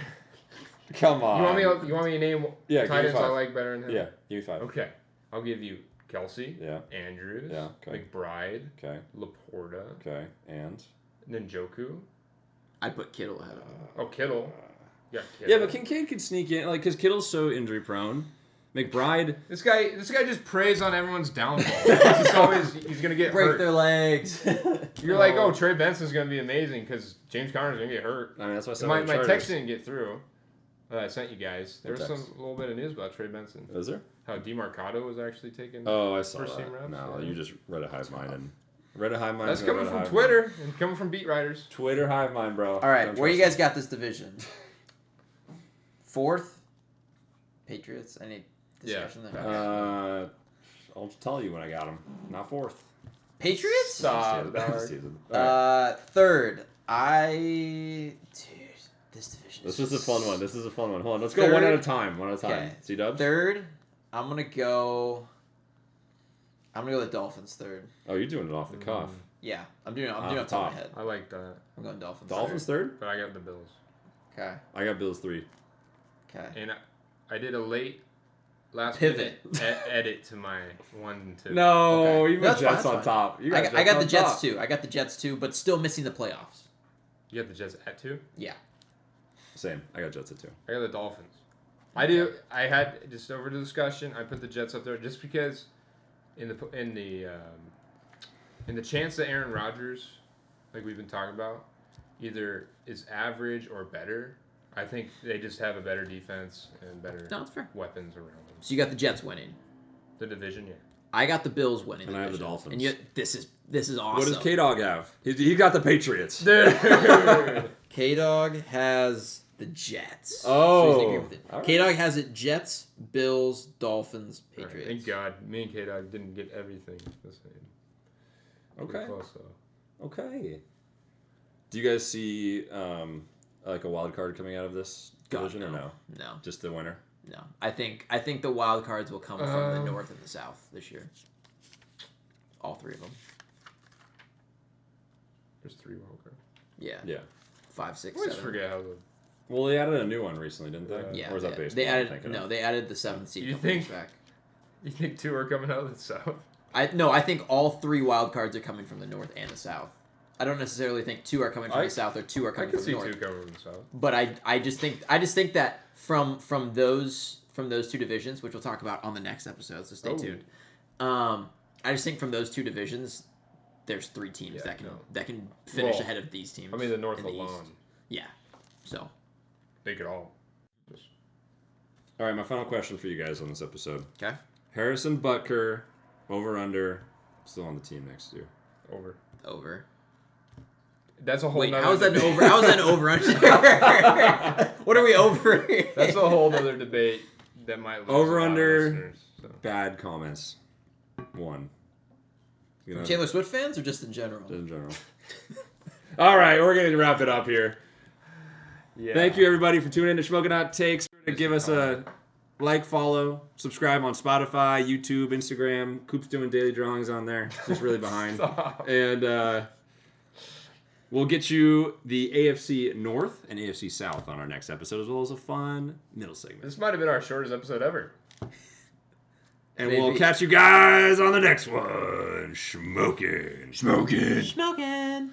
Come on. you want me to name Yeah, give tight me ends I 5. like better than him? Yeah, give me 5. Okay, I'll give you Kelsey, Yeah, Andrews, Yeah, okay. McBride, okay, Laporta, okay. And? Ninjoku. I'd put Kittle ahead of him. Oh, Kittle. Yeah, Kittle. Yeah, but Kincaid could sneak in, like, because Kittle's so injury prone. McBride, This guy just preys on everyone's downfall. He's gonna get Break hurt. their legs. You're like, oh, Trey Benson's gonna be amazing because James Conner's gonna get hurt. I mean, that's why I said My the Chargers. text didn't get through. I sent you guys. There was What some text? little bit of news about Trey Benson. Is there? How DeMarcado was actually taken. Oh, I saw First that. team reps, No, yeah. you just read a hive mind and read a hive mind. That's and coming read a from hive Twitter mind. and coming from beat writers. Twitter hive mind, bro. All right, Don't where you trust guys got this division? 4th? Patriots? Any discussion there? them. I'll tell you when I got them. Not 4th. Patriots? Stop, This dog. season. All right. 3rd. Dude, this division. This is a fun one. This is a fun one. Hold on. Let's go Third. one at a time. One at a time. Okay. CDubs? 3rd. I'm gonna go the Dolphins 3rd. Oh, you're doing it off the cuff. Yeah, I'm doing it Off off the top of top. my head. I like that, I'm going Dolphins. Dolphins 3rd. 3rd? but I got the Bills. Okay. I got Bills 3. Okay. And I did a late last Pivot. minute edit to my 1 and 2. No, Okay. you That's put fine, Jets that's on fine. top. You I Jets got on the Jets top. too. I got the Jets too, but still missing the playoffs. You got the Jets at 2. Yeah. Same. I got Jets at 2. I got the Dolphins. I do. I had just over the discussion. I put the Jets up there just because in the chance that Aaron Rodgers, like we've been talking about, either is average or better. I think they just have a better defense and better No, it's fair. weapons around them. So you got the Jets winning. The division, yeah. I got the Bills winning. And I have the Dolphins. And yet this is awesome. What does K-Dog have? He got the Patriots. Dude. K-Dog has the Jets. Oh. So he's agree with it. All right. K-Dog has it Jets, Bills, Dolphins, Patriots. Thank God, me and K-Dog didn't get everything the same. Pretty Okay. close, though. Okay. Do you guys see like a wild card coming out of this God, division or no? No. Just the winner? No. I think the wild cards will come from the North and the South this year. All 3 of them. There's 3 wild cards. Yeah. Yeah. 5, 6, I always 7. forget how the. Well, they added a new one recently, didn't they? Yeah. Or was that baseball? They I'm added thinking of? they added the 7th seed. You a couple years think- back. You think 2 are coming out of the South? I think all 3 wild cards are coming from the North and the South. I don't necessarily think 2 are coming from the South or 2 are I coming could from see the North. 2 coming from the South. But I just think that from those 2 divisions, which we'll talk about on the next episode, so stay Oh. tuned. I just think from those 2 divisions, there's 3 teams Yeah, that can finish Well, ahead of these teams. I mean, the North in the East. alone. Yeah. So They could all. Just, All right, my final question for you guys on this episode. okay. Harrison Butker Over under. Still on the team next year. Over. Over. That's a whole. Wait, nother how is that an debate. over? How is that an over under? What are we over? That's a whole other debate that might lose Over a lot of under. listeners, so. Bad comments. 1. You know, From Taylor Swift fans or just in general? in general. All right, we're going to wrap it up here. Yeah. Thank you, everybody, for tuning in to Shmokin Hot Takes. Give us a like, follow, subscribe on Spotify, YouTube, Instagram. Koop's doing daily drawings on there. Just really behind. Stop. And we'll get you the AFC North and AFC South on our next episode, as well as a fun middle segment. This might have been our shortest episode ever. And Maybe. we'll catch you guys on the next one. Shmokin'. Smoking. Shmokin'.